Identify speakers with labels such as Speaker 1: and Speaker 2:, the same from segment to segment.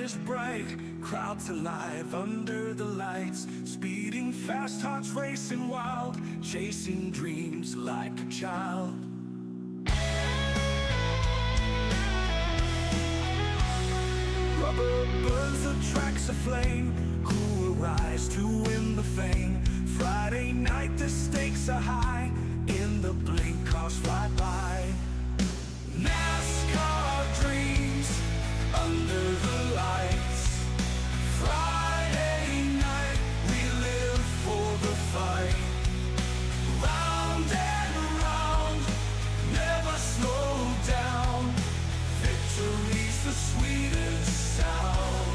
Speaker 1: is bright, crowds alive under the lights, speeding fast, hearts racing wild, chasing dreams like a child. Rubber burns, the tracks aflame. Who will rise to win the fame? Friday night, the stakes are high. In the blink, cars fly by. NASCAR dreams under the lights. Friday night, we live for the fight. Round and round, never slow down. Victory's the sweetest sound.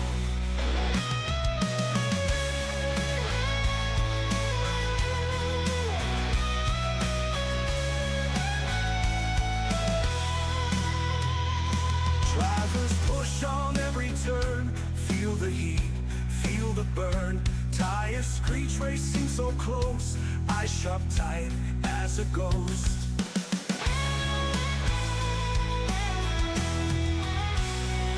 Speaker 1: Drivers push on every turn, feel the heat, feel the burn. Tires screech, racing so close, eyes sharp tight as a ghost.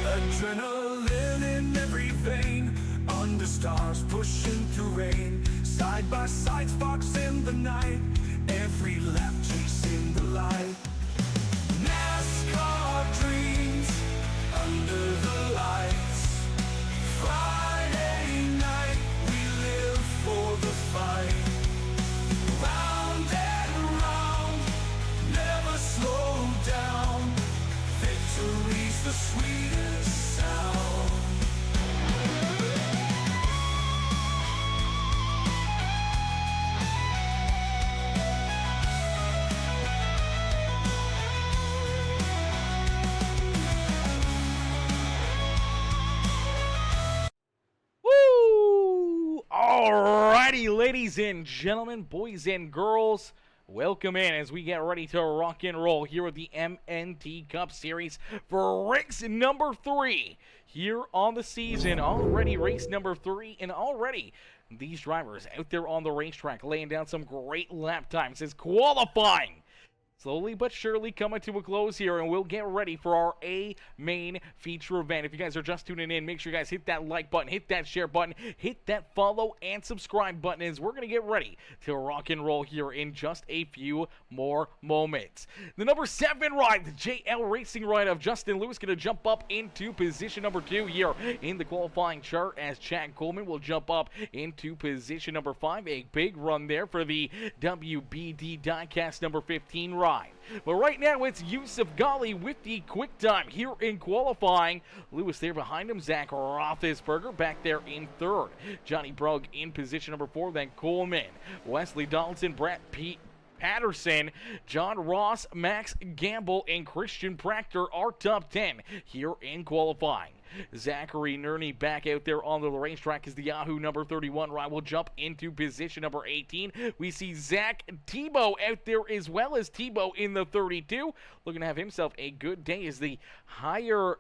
Speaker 1: Adrenaline in every vein, under stars pushing through rain. Side by side, sparks in the night, every lap chasing the light. NASCAR dreams under the lights. Friday night, we live for the fight. Round and round, never slow down. Victory's the sweetest sound.
Speaker 2: Woo! Alrighty, ladies and gentlemen, boys and girls, welcome in as we get ready to rock and roll here with the MNT Cup Series for race number 3 here on the season. Already race number 3, and already these drivers out there on the racetrack laying down some great lap times as qualifying slowly but surely coming to a close here, and we'll get ready for our A main feature event. If you guys are just tuning in, make sure you guys hit that like button, hit that share button, hit that follow and subscribe button, as we're going to get ready to rock and roll here in just a few more moments. The number 7 ride, the JL Racing ride of Justin Lewis, going to jump up into position number 2 here in the qualifying chart, as Chad Coleman will jump up into position number 5. A big run there for the WBD diecast number 15 ride. But right now it's Yusuf Ghali with the quick time here in qualifying. Lewis there behind him. Zach Roethlisberger back there in 3rd. Johnny Brugg in position number 4. Then Coleman, Wesley Donaldson, Brett Patterson, John Ross, Max Gamble, and Christian Proctor are top 10 here in qualifying. Zachary Nerney back out there on the racetrack as the Yahoo number 31 ride will jump into position number 18. We see Zach Tebow out there as well as Tebow in the 32. Looking to have himself a good day as the higher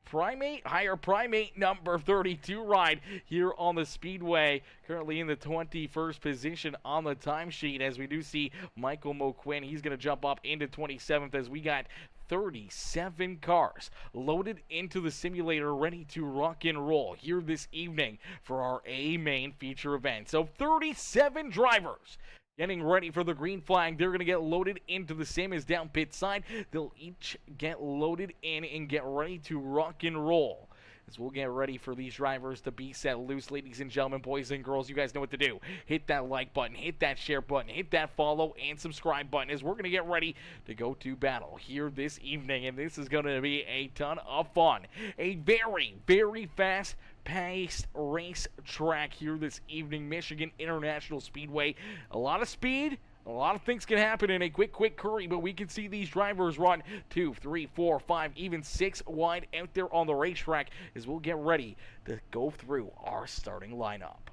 Speaker 2: primate number 32 ride here on the Speedway, currently in the 21st position on the timesheet, as we do see Michael Moquin. He's going to jump up into 27th as we got 37 cars loaded into the simulator ready to rock and roll here this evening for our A main feature event. So 37 drivers getting ready for the green flag. They're going to get loaded into the sim as down pit side. They'll each get loaded in and get ready to rock and roll, as we'll get ready for these drivers to be set loose. Ladies and gentlemen, boys and girls, you guys know what to do. Hit that like button, hit that share button, hit that follow and subscribe button, as we're going to get ready to go to battle here this evening, and this is going to be a ton of fun. A very, very fast-paced race track here this evening. Michigan International Speedway. A lot of speed. A lot of things can happen in a quick hurry, but we can see these drivers run 2, 3, 4, 5, even 6 wide out there on the racetrack as we'll get ready to go through our starting lineup.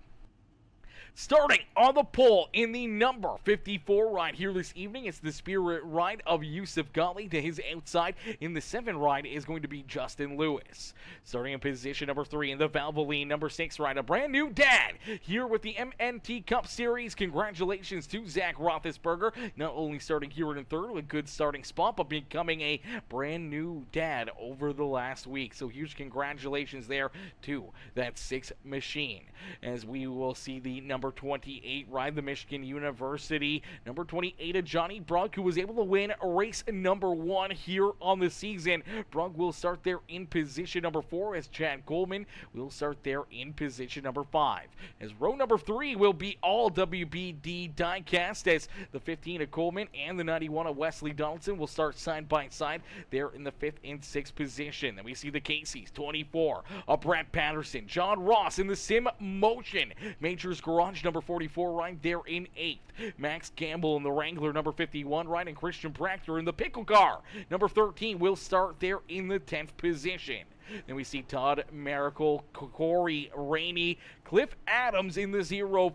Speaker 2: Starting on the pole in the number 54 ride here this evening, it's the Spirit ride of Yusuf Ghali. To his outside in the 7 ride is going to be Justin Lewis. Starting in position number 3 in the Valvoline number 6 ride, a brand new dad here with the MNT Cup Series. Congratulations to Zach Roethlisberger, not only starting here in 3rd, a good starting spot, but becoming a brand new dad over the last week. So huge congratulations there to that 6 machine. As we will see the number 28 ride, the Michigan University number 28 of Johnny Brugg, who was able to win race number 1 here on the season. Brugg will start there in position number 4, as Chad Coleman will start there in position number 5. As row number 3 will be all WBD diecast, as the 15 of Coleman and the 91 of Wesley Donaldson will start side by side there in the 5th and 6th position. Then we see the Casey's 24 of Brett Patterson, John Ross in the Sim Motion Majors Garage number 44 ride there in 8th. Max Gamble in the Wrangler number 51 ride, and Christian Proctor in the Pickle Car number 13 will start there in the 10th position. Then we see Todd Miracle, Corey Rainey, Cliff Adams in the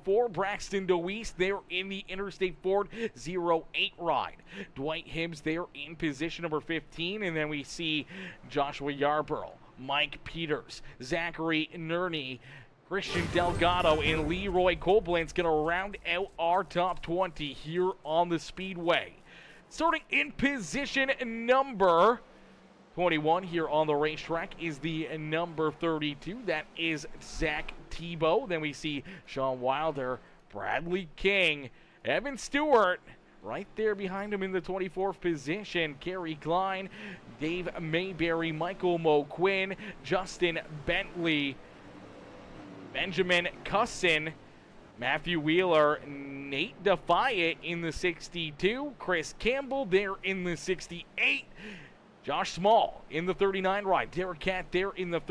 Speaker 2: 04, Braxton DeWeese there in the Interstate Ford 08 ride. Dwight Hibbs there in position number 15, and then we see Joshua Yarborough, Mike Peters, Zachary Nerney, Christian Delgado, and Leroy Koblenz going to round out our top 20 here on the Speedway. Starting in position number 21 here on the racetrack is the number 32. That is Zach Tebow. Then we see Sean Wilder, Bradley King, Evan Stewart, right there behind him in the 24th position. Kerry Klein, Dave Mayberry, Michael Moquin, Justin Bentley, Benjamin Cusson, Matthew Wheeler, Nate Defiant in the 62, Chris Campbell there in the 68, Josh Small in the 39 ride, Derek Cat there in the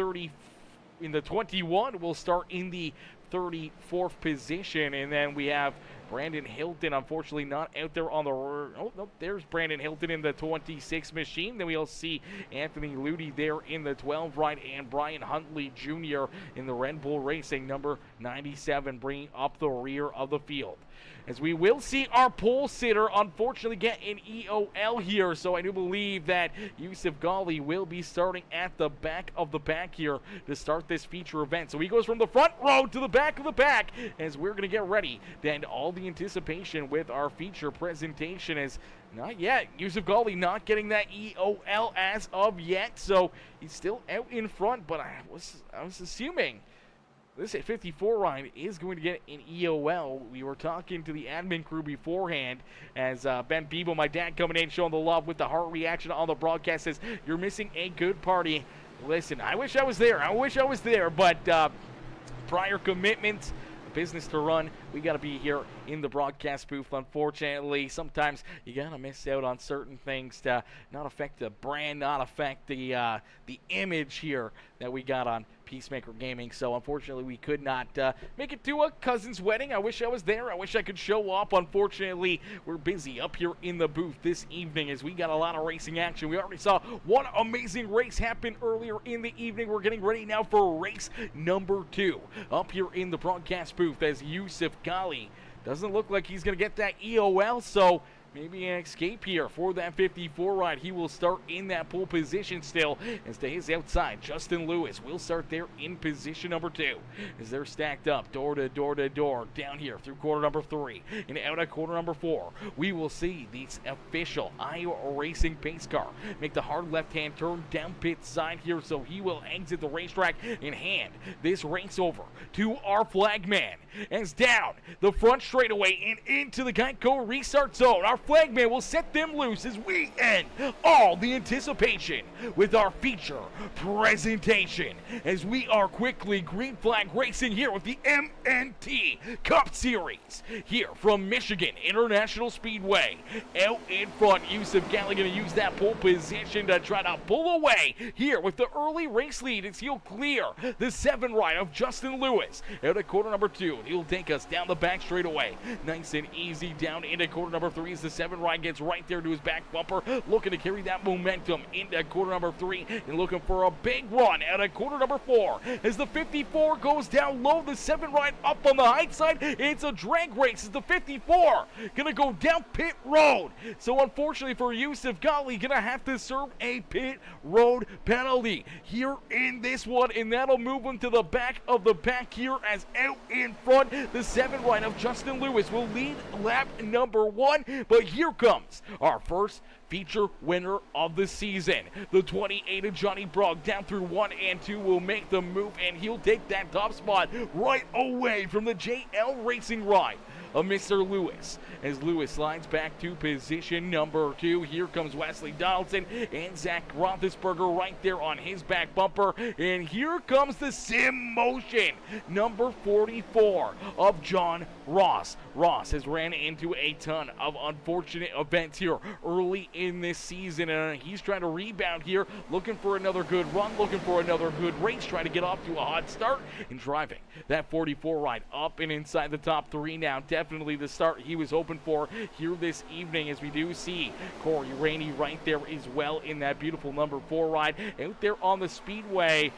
Speaker 2: 21 will start in the 34th position, and then we have Brandon Hilton, unfortunately not out there on the... Oh, no, there's Brandon Hilton in the 26 machine. Then we'll see Anthony Ludi there in the 12 ride, and Brian Huntley Jr. in the Red Bull Racing number 97, bringing up the rear of the field. As we will see our pole sitter unfortunately get an EOL here, so I do believe that Yusuf Ghali will be starting at the back of the pack here to start this feature event. So he goes from the front row to the back of the pack as we're going to get ready to end all the anticipation with our feature presentation. As not yet, Yusuf Ghali not getting that EOL as of yet, so he's still out in front, but I was assuming this 54 ride is going to get an EOL. We were talking to the admin crew beforehand as Ben Bebo, my dad, coming in showing the love with the heart reaction on the broadcast, says, "You're missing a good party." Listen, I wish I was there. But prior commitments, business to run, we got to be here in the broadcast booth. Unfortunately, sometimes you got to miss out on certain things to not affect the brand, not affect the image here that we got on Peacemaker Gaming. So unfortunately, we could not make it to a cousin's wedding. I wish I was there. I wish I could show up. Unfortunately, we're busy up here in the booth this evening as we got a lot of racing action. We already saw one amazing race happen earlier in the evening. We're getting ready now for race number 2 up here in the broadcast booth as Yusuf Ghali doesn't look like he's going to get that EOL, so maybe an escape here for that 54 ride. He will start in that pole position still. As to his outside, Justin Lewis will start there in position number 2. As they're stacked up door to door to door down here through quarter number 3 and out at quarter number 4. We will see the official Iowa Racing pace car make the hard left-hand turn down pit side here, so he will exit the racetrack and hand this race over to our flagman. As down the front straightaway and into the Geico restart zone, our flagman will set them loose as we end all the anticipation with our feature presentation as we are quickly green flag racing here with the MNT Cup Series here from Michigan International Speedway. Out in front, Yusuf Ghali going to use that pole position to try to pull away here with the early race lead as he'll clear the 7 ride of Justin Lewis. Out at quarter number 2, he'll take us down the back straightaway. Nice and easy down into quarter number 3 as the The 7 ride gets right there to his back bumper, looking to carry that momentum into corner number 3 and looking for a big run out of corner number 4. As the 54 goes down low, the 7 ride up on the high side. It's a drag race as the 54 gonna go down pit road. So unfortunately for Yusuf Ghali, gonna have to serve a pit road penalty here in this one, and that'll move him to the back of the pack here, as out in front, the 7 ride of Justin Lewis will lead lap number 1. But here comes our first feature winner of the season. The 28 of Johnny Brogg down through 1 and 2 will make the move, and he'll take that top spot right away from the JL Racing ride of Mr. Lewis. As Lewis slides back to position number 2, here comes Wesley Donaldson and Zach Roethlisberger right there on his back bumper. And here comes the sim motion, number 44 of John Ross. Ross has ran into a ton of unfortunate events here early in this season, and he's trying to rebound here, looking for another good run, looking for another good race, trying to get off to a hot start, and driving that 44 ride up and inside the top 3 now. Definitely the start he was hoping for here this evening, as we do see Corey Rainey right there as well in that beautiful number 4 ride out there on the speedway.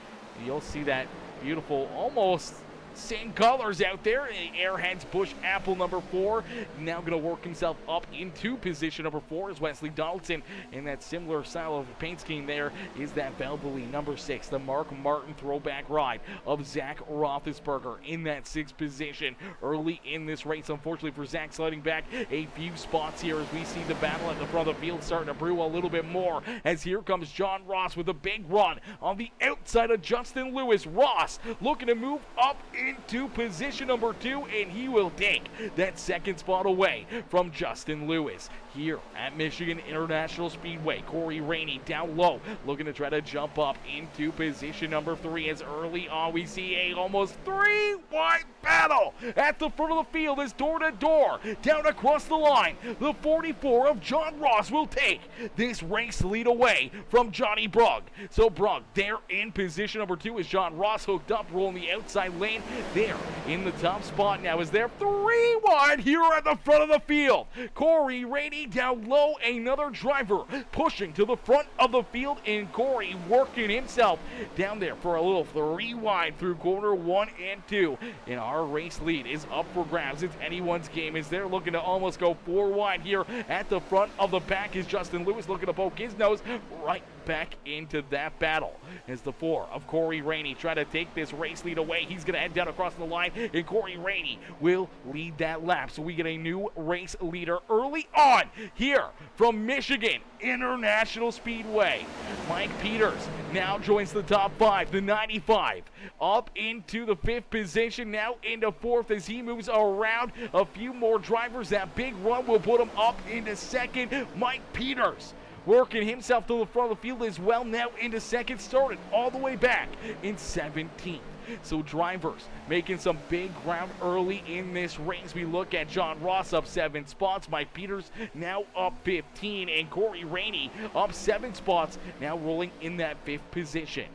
Speaker 2: You'll see that beautiful, almost same colors out there. Airheads Bush Apple number 4 now going to work himself up into position number 4 is Wesley Donaldson, and that similar style of paint scheme there is that Valvoline number 6, the Mark Martin throwback ride of Zach Roethlisberger in that 6th position early in this race. Unfortunately for Zach, sliding back a few spots here as we see the battle at the front of the field starting to brew a little bit more, as here comes John Ross with a big run on the outside of Justin Lewis. Ross looking to move up into position number 2, and he will take that 2nd spot away from Justin Lewis here at Michigan International Speedway. Corey Rainey down low, looking to try to jump up into position number 3, as early on we see a almost 3-wide battle at the front of the field as door to door down across the line. The 44 of John Ross will take this race lead away from Johnny Brogg. So Brogg there in position number 2 as John Ross hooked up, rolling the outside lane there in the top spot now, as they're 3 wide here at the front of the field. Corey Rainey down low, another driver pushing to the front of the field, and Corey working himself down there for a little 3 wide through corner 1 and 2. And our race lead is up for grabs. It's anyone's game as they're looking to almost go 4 wide here at the front of the pack, is Justin Lewis looking to poke his nose right back into that battle as the 4 of Corey Rainey try to take this race lead away. He's going to head down across the line, and Corey Rainey will lead that lap. So we get a new race leader early on here from Michigan International Speedway. Mike Peters now joins the top 5, the 95, up into the 5th position, now into 4th as he moves around a few more drivers. That big run will put him up into 2nd. Mike Peters working himself to the front of the field as well, now into 2nd, started all the way back in 17th. So drivers making some big ground early in this race. We look at John Ross up 7 spots, Mike Peters now up 15, and Corey Rainey up 7 spots, now rolling in that 5th position.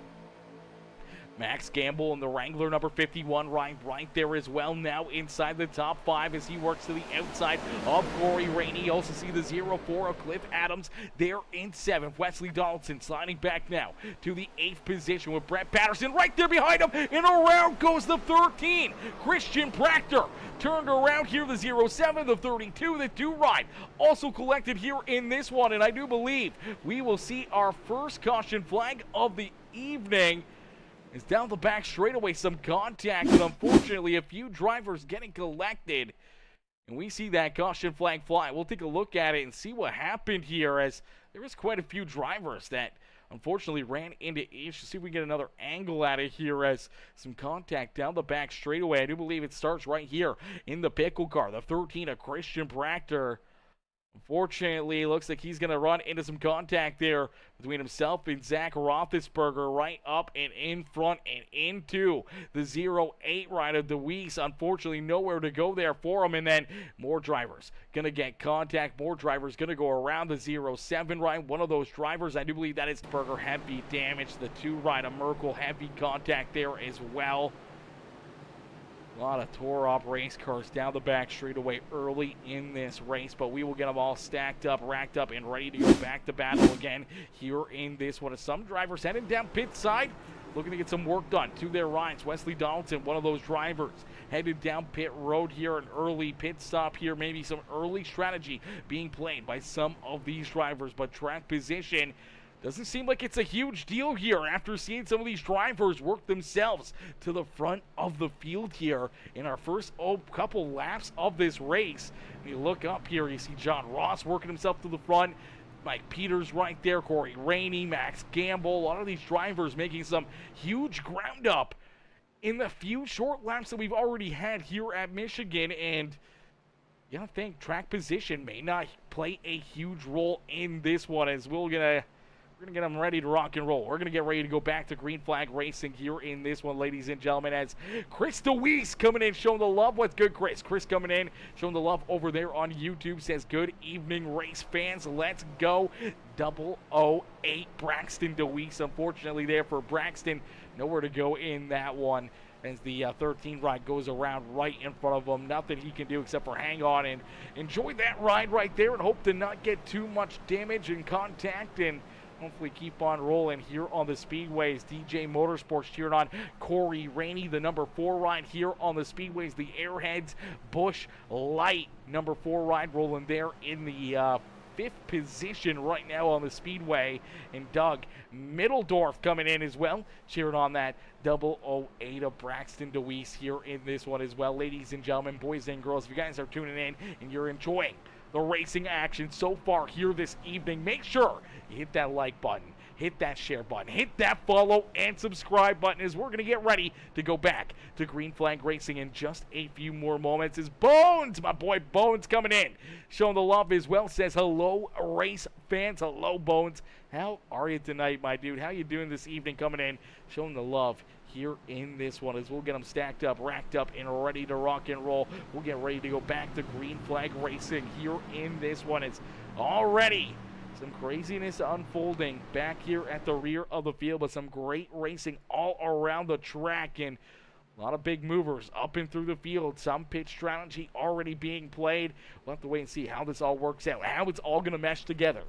Speaker 2: Max Gamble in the Wrangler number 51 right there as well, now inside the top 5 as he works to the outside of Corey Rainey. You also see the 0-4 of Cliff Adams there in 7th. Wesley Donaldson sliding back now to the 8th position with Brett Patterson right there behind him, and around goes the 13. Christian Prachter turned around here, the 0-7, the 32, the 2 ride also collected here in this one, and I do believe we will see our first caution flag of the evening. It's down the back straightaway, some contact, and unfortunately a few drivers getting collected. And we see that caution flag fly. We'll take a look at it and see what happened here, as there was quite a few drivers that unfortunately ran into each. See if we get another angle at it here, as some contact down the back straightaway. I do believe it starts right here in the pickle car, the 13 of Christian Prachter. Unfortunately, it looks like he's going to run into some contact there between himself and Zach Roethlisberger, right up and in front and into the 0-8 ride of DeWeese. Unfortunately, nowhere to go there for him, and then more drivers going to get contact. More drivers going to go around the 0-7 ride. One of those drivers, I do believe that is Berger, heavy damage. The 2 ride of Merkel, heavy contact there as well. A lot of tore-up race cars down the back straightaway early in this race, but we will get them all stacked up, racked up, and ready to go back to battle again here in this one. As some drivers heading down pit side, looking to get some work done to their rides. Wesley Donaldson, one of those drivers, headed down pit road here, an early pit stop here, maybe some early strategy being played by some of these drivers, but track position doesn't seem like it's a huge deal here after seeing some of these drivers work themselves to the front of the field here in our first couple laps of this race. When you look up here, you see John Ross working himself to the front, Mike Peters right there, Corey Rainey, Max Gamble, a lot of these drivers making some huge ground up in the few short laps that we've already had here at Michigan. And you gotta think track position may not play a huge role in this one, as we're gonna get them ready to rock and roll. We're going to get ready to go back to green flag racing here in this one, ladies and gentlemen, as Chris DeWeese coming in, showing the love. What's good, Chris? Chris coming in, showing the love over there on YouTube, says, good evening, race fans. Let's go. 008 Braxton DeWeese, unfortunately there for Braxton. Nowhere to go in that one, as the 13 ride goes around right in front of him. Nothing he can do except for hang on and enjoy that ride right there and hope to not get too much damage and contact, and hopefully keep on rolling here on the speedways. DJ Motorsports cheering on Corey Rainey, the number 4 ride here on the speedways. The Airheads Bush Light number 4 ride rolling there in the 5th position right now on the speedway. And Doug Middledorf coming in as well, cheering on that 008 of Braxton DeWeese here in this one as well. Ladies and gentlemen, boys and girls, if you guys are tuning in and you're enjoying the racing action so far here this evening, make sure you hit that like button, hit that share button, hit that follow and subscribe button, as we're going to get ready to go back to green flag racing in just a few more moments. As Bones, my boy Bones, coming in, showing the love as well, says hello race fans. Hello Bones, how are you tonight, my dude? How you doing this evening? Coming in, showing the love here in this one, as we'll get them stacked up, racked up, and ready to rock and roll. We'll get ready to go back to green flag racing here in this one. It's already some craziness unfolding back here at the rear of the field, but some great racing all around the track, and a lot of big movers up and through the field. Some pitch strategy already being played. We'll have to wait and see how this all works out, how it's all going to mesh together.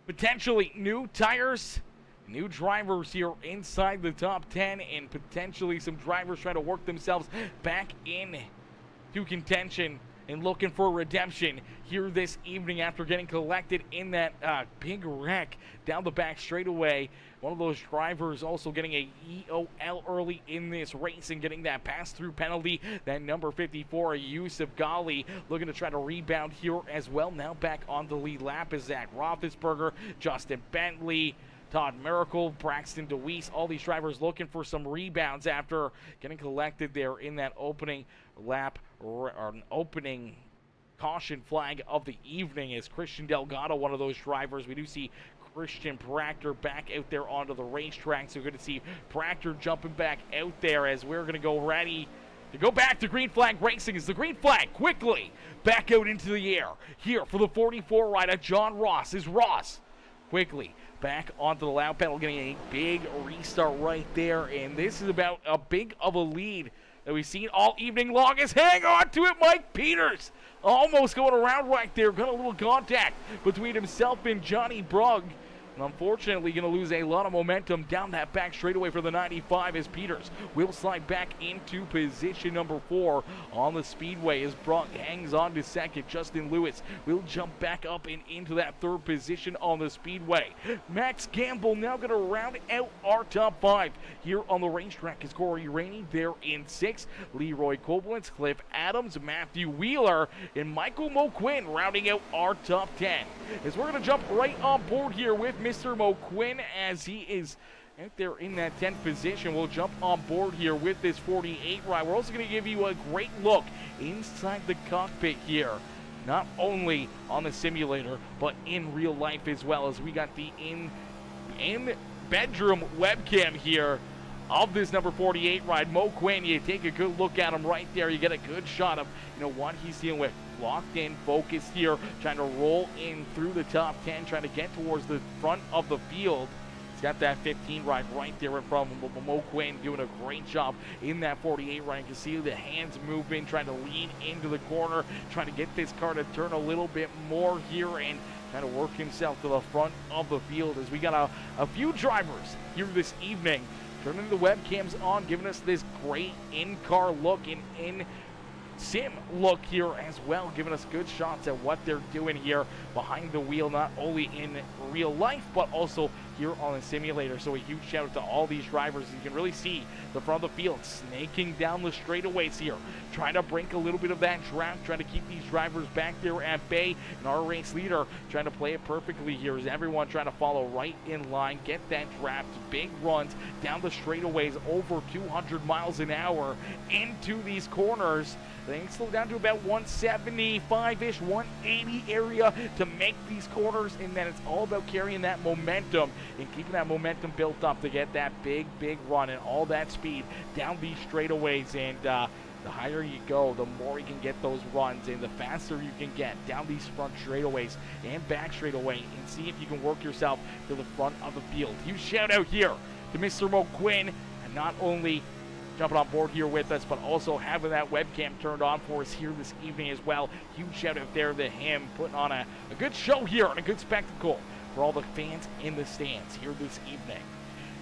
Speaker 2: Potentially new tires, new drivers here inside the top 10, and potentially some drivers trying to work themselves back in to contention and looking for redemption here this evening after getting collected in that big wreck down the back straightaway. One of those drivers also getting a EOL early in this race and getting that pass-through penalty. That number 54, Yusuf Ghali, looking to try to rebound here as well. Now back on the lead lap is Zach Roethlisberger, Justin Bentley, Todd Miracle, Braxton DeWeese, all these drivers looking for some rebounds after getting collected there in that opening lap, or an opening caution flag of the evening, as Christian Delgado, one of those drivers. We do see Christian Proctor back out there onto the racetrack, so we're going to see Proctor jumping back out there, as we're going to go ready to go back to green flag racing, as the green flag quickly back out into the air here for the 44 rider John Ross. Is Ross quickly back onto the loud pedal, getting a big restart right there, and this is about a big of a lead that we've seen all evening long. Is hang on to it, Mike Peters, almost going around right there, got a little contact between himself and Johnny Brugg, and unfortunately going to lose a lot of momentum down that back straightaway for the 95, as Peters will slide back into position number 4 on the speedway, as Brugg hangs on to second. Justin Lewis will jump back up and into that 3rd position on the speedway. Max Gamble now going to round out our top 5 here on the racetrack, as Corey Rainey there in 6th, Leroy Koblenz, Cliff Adams, Matthew Wheeler, and Michael Moquin rounding out our top 10. As we're going to jump right on board here with Mr. Moquin, as he is out there in that 10th position. We'll jump on board here with this 48 ride. We're also going to give you a great look inside the cockpit here, not only on the simulator, but in real life as well, as we got the in-bedroom webcam here of this number 48 ride. Moquin, you take a good look at him right there. You get a good shot of what he's dealing with. Locked in, focused here, trying to roll in through the top 10, trying to get towards the front of the field. He's got that 15 ride right there in front of him. Mo Quinn doing a great job in that 48 ride. You can see the hands moving, trying to lean into the corner, trying to get this car to turn a little bit more here and trying to work himself to the front of the field as we got a few drivers here this evening turning the webcams on, giving us this great in-car look and in-sim look here as well, giving us good shots at what they're doing here behind the wheel, not only in real life, but also here on the simulator. So a huge shout out to all these drivers. You can really see the front of the field snaking down the straightaways here, trying to break a little bit of that draft, trying to keep these drivers back there at bay. And our race leader trying to play it perfectly here as everyone trying to follow right in line, get that draft, big runs down the straightaways over 200 miles an hour into these corners. They can slow down to about 175-ish, 180 area to make these corners, and then it's all about carrying that momentum and keeping that momentum built up to get that big run and all that speed down these straightaways. And the higher you go, the more you can get those runs, and the faster you can get down these front straightaways and back straightaway, and see if you can work yourself to the front of the field. Huge shout out here to Mr. Mo Quinn, and not only jumping on board here with us, but also having that webcam turned on for us here this evening as well. Huge shout out there to him, putting on a good show here and a good spectacle for all the fans in the stands here this evening.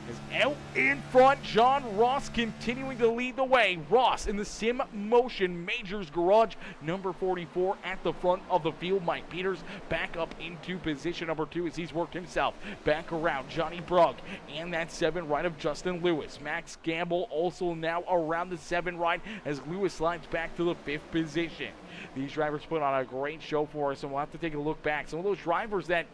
Speaker 2: As out in front, John Ross continuing to lead the way. Ross in the Sim Motion Majors Garage, number 44 at the front of the field. Mike Peters back up into position number 2 as he's worked himself back around Johnny Brugg and that 7 ride of Justin Lewis. Max Gamble also now around the 7 ride as Lewis slides back to the 5th position. These drivers put on a great show for us, and we'll have to take a look back. Some of those drivers that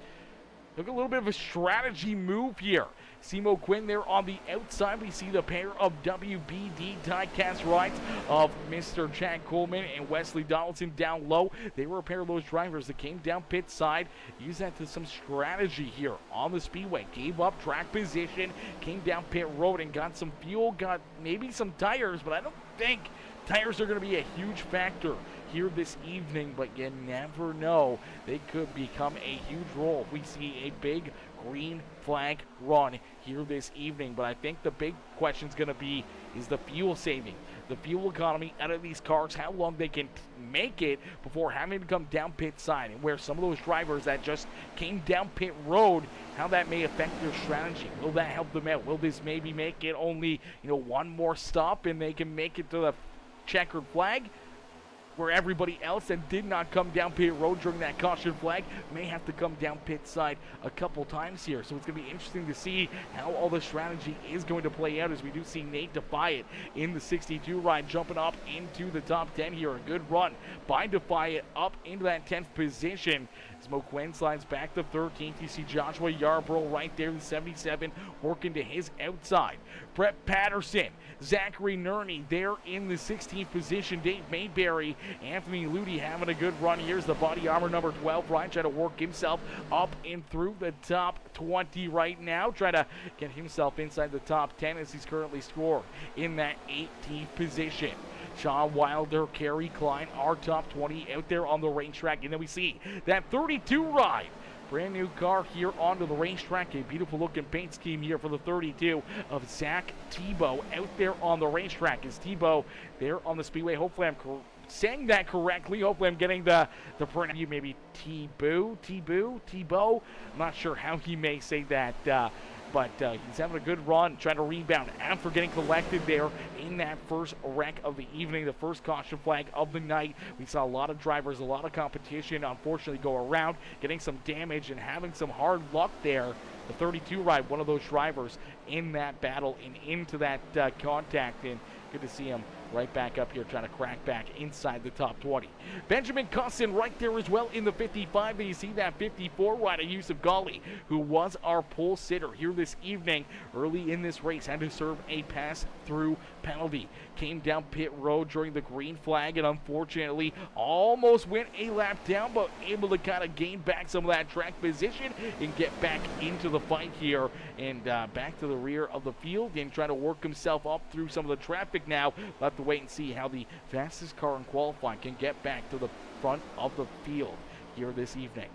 Speaker 2: took a little bit of a strategy move here. Simo Quinn there on the outside. We see the pair of WBD diecast rides of Mr. Chad Coleman and Wesley Donaldson down low. They were a pair of those drivers that came down pit side, used that to some strategy here on the speedway. Gave up track position, came down pit road and got some fuel, got maybe some tires, but I don't think tires are going to be a huge factor here this evening, but you never know. They could become a huge role if we see a big green flag run here this evening. But I think the big question is going to be is the fuel saving, the fuel economy out of these cars, how long they can make it before having to come down pit side, and where some of those drivers that just came down pit road, how that may affect their strategy. Will that help them out? Will this maybe make it only, one more stop and they can make it to the checkered flag, where everybody else that did not come down pit road during that caution flag may have to come down pit side a couple times here. So it's going to be interesting to see how all the strategy is going to play out, as we do see Nate Defiant in the 62 ride jumping up into the top 10 here. A good run by Defiant up into that 10th position. As Mo Quinn slides back to 13th, you see Joshua Yarbrough right there, the 77, working to his outside. Brett Patterson, Zachary Nerney there in the 16th position. Dave Mayberry, Anthony Ludi having a good run. Here's the body armor number 12, Ryan trying to work himself up and through the top 20 right now, trying to get himself inside the top 10 as he's currently scored in that 18th position. Sean Wilder, Kerry Klein, our top 20 out there on the racetrack. And then we see that 32 ride. Brand new car here onto the racetrack. A beautiful looking paint scheme here for the 32 of Zach Tebow out there on the racetrack. Is Tebow there on the speedway? Hopefully I'm saying that correctly. Hopefully I'm getting the pronunciation. Maybe Tebow. I'm not sure how he may say that. But he's having a good run, trying to rebound after getting collected there in that first wreck of the evening, the first caution flag of the night. We saw a lot of drivers, a lot of competition, unfortunately, go around, getting some damage and having some hard luck there. The 32 ride, one of those drivers in that battle and into that contact, and good to see him right back up here trying to crack back inside the top 20. Benjamin Cussin right there as well in the 55. And you see that 54 rider, Yusuf Ghali, who was our pole sitter here this evening. Early in this race, had to serve a pass-through penalty. Came down pit road during the green flag and unfortunately almost went a lap down, but able to kind of gain back some of that track position and get back into the fight here and back to the rear of the field and try to work himself up through some of the traffic now. We'll have to wait and see how the fastest car in qualifying can get back to the front of the field here this evening.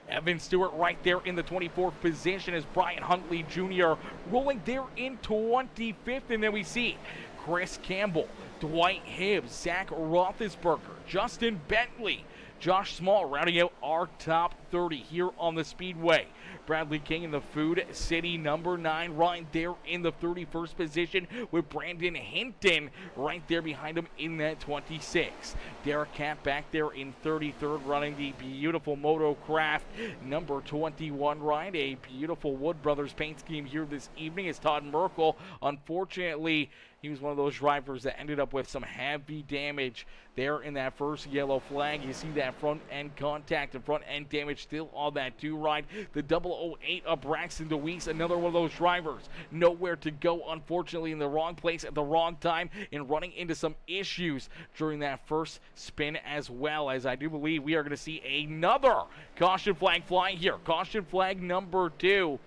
Speaker 2: Evan Stewart right there in the 24th position as Brian Huntley Jr. rolling there in 25th. And then we see Chris Campbell, Dwight Hibbs, Zach Roethlisberger, Justin Bentley, Josh Small rounding out our top 30 here on the Speedway. Bradley King in the Food City number 9 right there in the 31st position with Brandon Hinton right there behind him in that 26. Derek Camp back there in 33rd running the beautiful Motocraft number 21 ride. A beautiful Wood Brothers paint scheme here this evening as Todd Merkel, unfortunately, he was one of those drivers that ended up with some heavy damage there in that first yellow flag. You see that front end contact and front end damage still on that 2 ride. The 008 of Braxton DeWeese, another one of those drivers. Nowhere to go, unfortunately, in the wrong place at the wrong time and running into some issues during that first spin as well, as I do believe we are going to see another caution flag flying here. Caution flag number 2.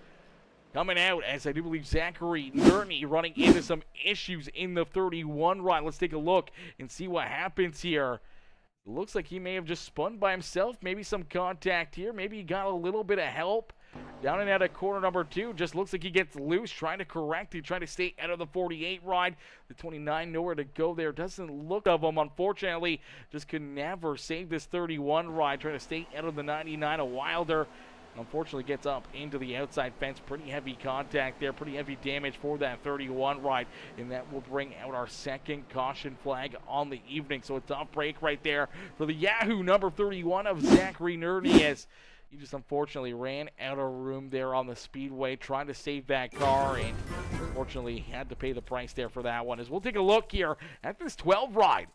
Speaker 2: Coming out, as I do believe Zachary Nerney running into some issues in the 31 ride. Let's take a look and see what happens here. It looks like he may have just spun by himself. Maybe some contact here. Maybe he got a little bit of help. Down and out of corner number 2. Just looks like he gets loose, trying to correct. He trying to stay out of the 48 ride. The 29, nowhere to go there. Doesn't look of him, unfortunately. Just could never save this 31 ride. Trying to stay out of the 99 of Wilder. Unfortunately gets up into the outside fence. Pretty heavy contact there, pretty heavy damage for that 31 ride, and that will bring out our second caution flag on the evening. So a tough break right there for the Yahoo number 31 of Zachary Nerney, as he just unfortunately ran out of room there on the Speedway trying to save that car, and unfortunately had to pay the price there for that one. As we'll take a look here at this 12 ride.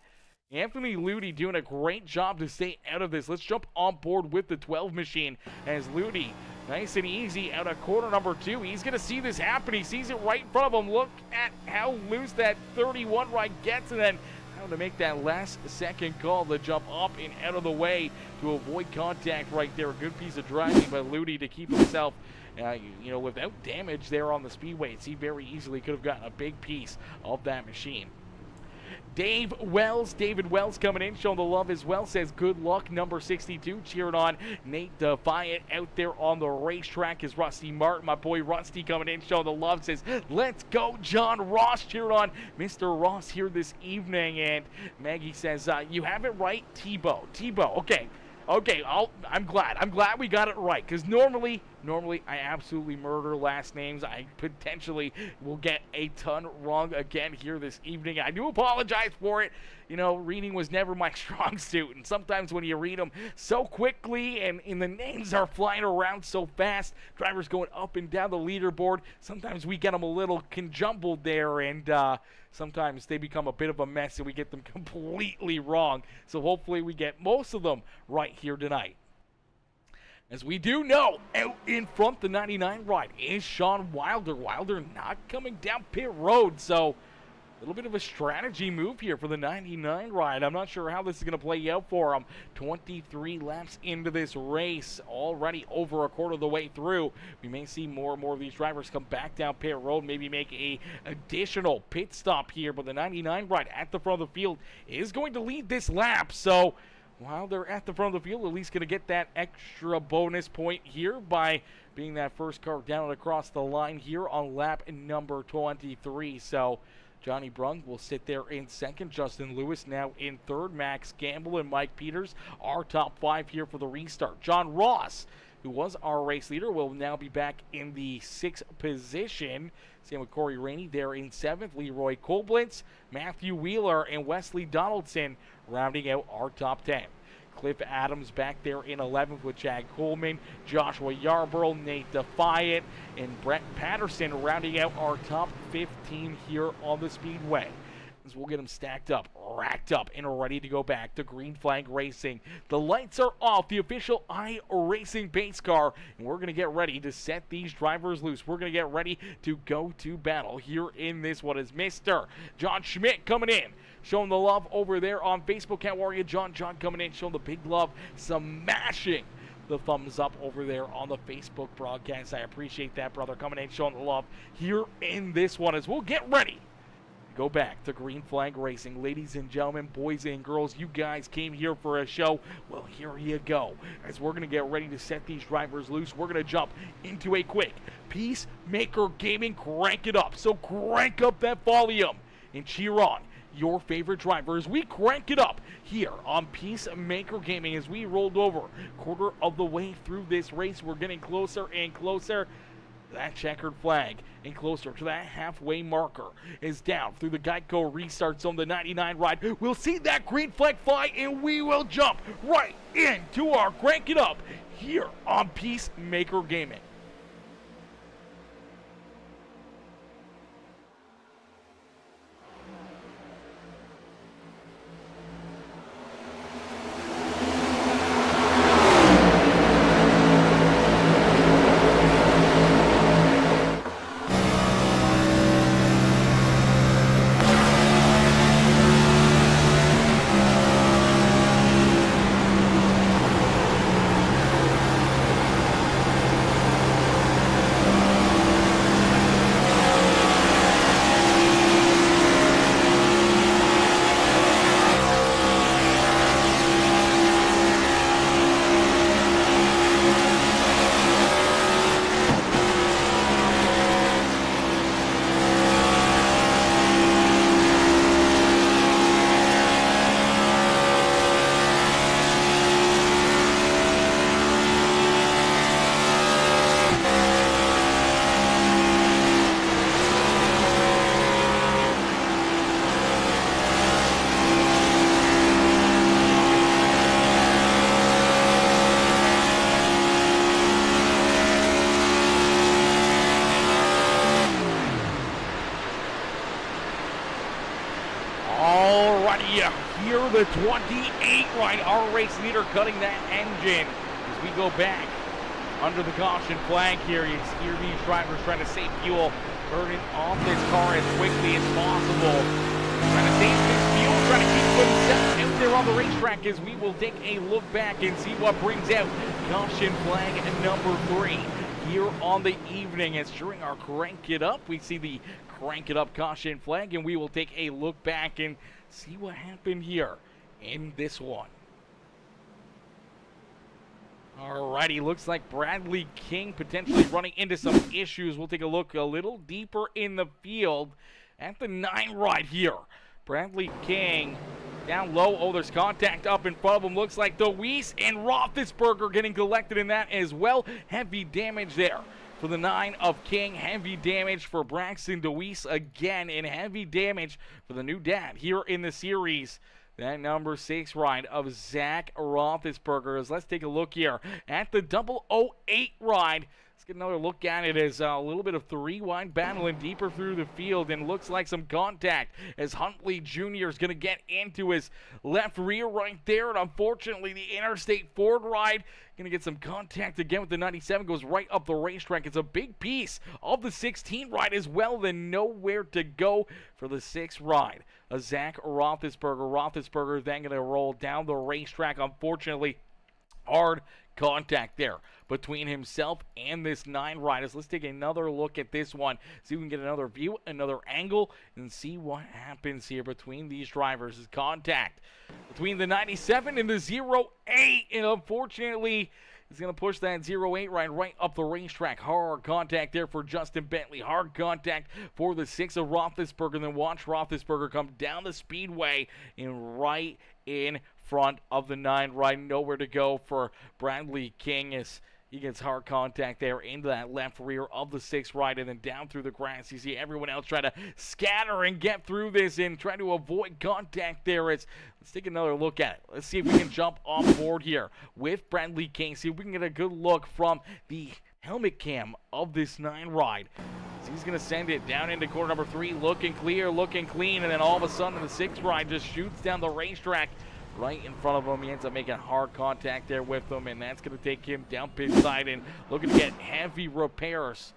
Speaker 2: Anthony Ludi doing a great job to stay out of this. Let's jump on board with the 12 machine as Ludi, nice and easy, out of corner number 2. He's going to see this happen. He sees it right in front of him. Look at how loose that 31 ride gets, and then how to make that last second call to jump up and out of the way to avoid contact right there. A good piece of driving by Ludi to keep himself without damage there on the Speedway. He very easily could have gotten a big piece of that machine. David Wells coming in, showing the love as well, says good luck, number 62, cheering on Nate Defiant out there on the racetrack is Rusty Martin, my boy Rusty coming in, showing the love, says let's go John Ross, cheering on Mr. Ross here this evening, and Maggie says you have it right, Tebow, okay, I'm glad we got it right, because normally I absolutely murder last names. I potentially will get a ton wrong again here this evening. I do apologize for it. Reading was never my strong suit, and sometimes when you read them so quickly and the names are flying around so fast, drivers going up and down the leaderboard, sometimes we get them a little conjumbled there, and sometimes they become a bit of a mess and we get them completely wrong. So hopefully we get most of them right here tonight. As we do know, out in front, the 99 ride is Sean Wilder. Wilder not coming down pit road, so a little bit of a strategy move here for the 99 ride. I'm not sure how this is going to play out for him. 23 laps into this race, already over a quarter of the way through. We may see more and more of these drivers come back down pit road, maybe make a additional pit stop here, but the 99 ride at the front of the field is going to lead this lap, so while they're at the front of the field, at least going to get that extra bonus point here by being that first car down and across the line here on lap number 23. So Johnny Brung will sit there in second. Justin Lewis now in third. Max Gamble and Mike Peters are top 5 here for the restart. John Ross, who was our race leader, will now be back in the 6th position. Same with Corey Rainey there in 7th. Leroy Koblentz, Matthew Wheeler, and Wesley Donaldson rounding out our top 10. Cliff Adams back there in 11th with Chad Coleman, Joshua Yarborough, Nate Defiant, and Brett Patterson rounding out our top 15 here on the Speedway. As we'll get them stacked up, racked up, and ready to go back to Green Flag Racing. The lights are off, the official iRacing base car, and we're going to get ready to set these drivers loose. We're going to get ready to go to battle here in this one is Mr. John Schmidt coming in, showing the love over there on Facebook. Cat Warrior John coming in, showing the big love, smashing the thumbs up over there on the Facebook broadcast. I appreciate that, brother, coming in, showing the love here in this one as we'll get ready go back to Green Flag Racing. Ladies and gentlemen, boys and girls, you guys came here for a show. Well, here you go. As we're going to get ready to set these drivers loose, we're going to jump into a quick Peacemaker Gaming Crank It Up. So crank up that volume and cheer on your favorite drivers. We crank it up here on Peacemaker Gaming as we rolled over quarter of the way through this race. We're getting closer and closer. That checkered flag and closer to that halfway marker is down through the Geico restarts on the 99 ride. We'll see that green flag fly and we will jump right into our crank it up here on Peacemaker Gaming. Here the 28 right, our race leader cutting that engine as we go back under the caution flag here. You hear these drivers trying to save fuel, turning off this car as quickly as possible, trying to save this fuel, trying to keep themselves out there on the racetrack as we will take a look back and see what brings out caution flag number 3 here on the evening. As during our crank it up, we see the crank it up caution flag, and we will take a look back and see what happened here in this one. Alrighty, looks like Bradley King potentially running into some issues. We'll take a look a little deeper in the field at the 9 right here. Bradley King down low. Oh, there's contact up in front of him. Looks like DeWeese and Roethlisberger getting collected in that as well. Heavy damage there for the 9 of King. Heavy damage for Braxton DeWeese again, and heavy damage for the new dad here in the series. That number 6 ride of Zach Roethlisberger. Let's take a look here at the 008 ride. Let's get another look at it as a little bit of 3 wide battling deeper through the field, and looks like some contact as Huntley Jr. is going to get into his left rear right there, and unfortunately the Interstate Ford ride going to get some contact again with the 97, goes right up the racetrack. It's a big piece of the 16 ride as well, then nowhere to go for the 6th ride. A Zach Roethlisberger. Roethlisberger then going to roll down the racetrack. Unfortunately, hard contact there between himself and this 9 riders. Let's take another look at this one, see if we can get another view, another angle, and see what happens here between these drivers. Is contact between the 97 and the 08, and unfortunately he's going to push that 08 right up the racetrack. Hard contact there for Justin Bentley. Hard contact for the 6 of Roethlisberger. Then watch Roethlisberger come down the speedway and right in front of the 9 right. Nowhere to go for Bradley King as he gets hard contact there into that left rear of the 6 right, and then down through the grass. You see everyone else try to scatter and get through this and try to avoid contact there. Let's take another look at it. Let's see if we can jump on board here with Bradley King. See if we can get a good look from the helmet cam of this 9 ride. So he's going to send it down into corner number 3, looking clear, looking clean, and then all of a sudden the 6 ride just shoots down the racetrack right in front of him. He ends up making hard contact there with him, and that's going to take him down pit side and looking to get heavy repairs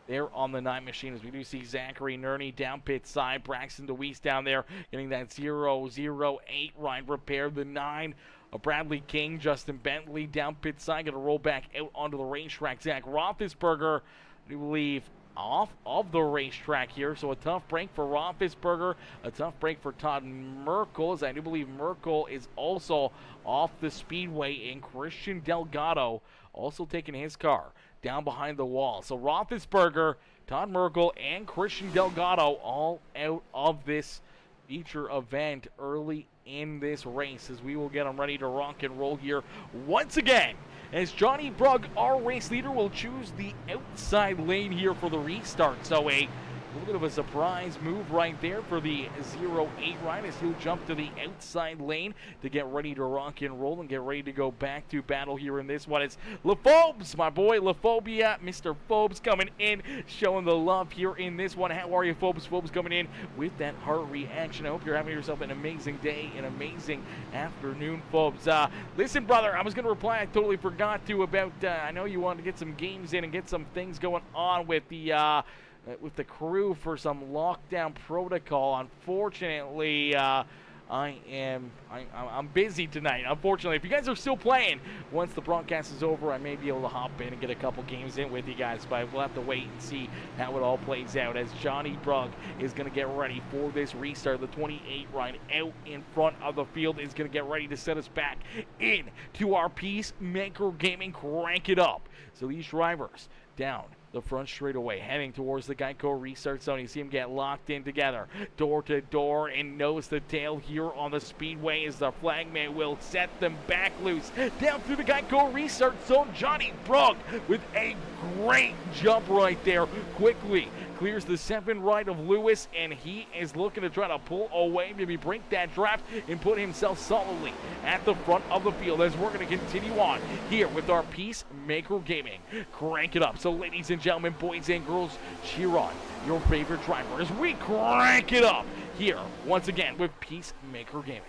Speaker 2: there on the 9 machine, as we do see Zachary Nerney down pit side. Braxton DeWeese down there getting that 008 ride repaired. The 9 of Bradley King, Justin Bentley down pit side, going to roll back out onto the racetrack. Zach Roethlisberger, I do believe, off of the racetrack here. So a tough break for Roethlisberger, a tough break for Todd Merkel, as I do believe Merkel is also off the speedway, and Christian Delgado also taking his car down behind the wall. So Roethlisberger, Todd Merkel, and Christian Delgado all out of this feature event early in this race, as we will get them ready to rock and roll here once again, as Johnny Brugg, our race leader, will choose the outside lane here for the restart. So a little bit of a surprise move right there for the 08 ride, as he'll jump to the outside lane to get ready to rock and roll and get ready to go back to battle here in this one. It's LaFobes, my boy LaFobia, Mr. Phobes coming in, showing the love here in this one. How are you, Phobes? Phobes coming in with that heart reaction. I hope you're having yourself an amazing day, an amazing afternoon, Phobes. Listen, brother, I was going to reply. I totally forgot to about, I know you wanted to get some games in and get some things going on with the crew for some lockdown protocol. Unfortunately, I'm busy tonight. Unfortunately, if you guys are still playing, once the broadcast is over, I may be able to hop in and get a couple games in with you guys, but we'll have to wait and see how it all plays out, as Johnny Brugg is going to get ready for this restart. The 28 ride out in front of the field is going to get ready to set us back in to our Peacemaker Gaming Crank It Up. So these drivers down the front straightaway, heading towards the Geico restart zone. You see them get locked in together, door to door and nose to tail here on the speedway, as the flagman will set them back loose down through the Geico restart zone. Johnny Brugg with a great jump right there, quickly clears the 7 right of Lewis, and he is looking to try to pull away, maybe break that draft and put himself solidly at the front of the field, as we're going to continue on here with our Peacemaker Gaming Crank It Up. So ladies and gentlemen, boys and girls, cheer on your favorite driver as we crank it up here once again with Peacemaker Gaming.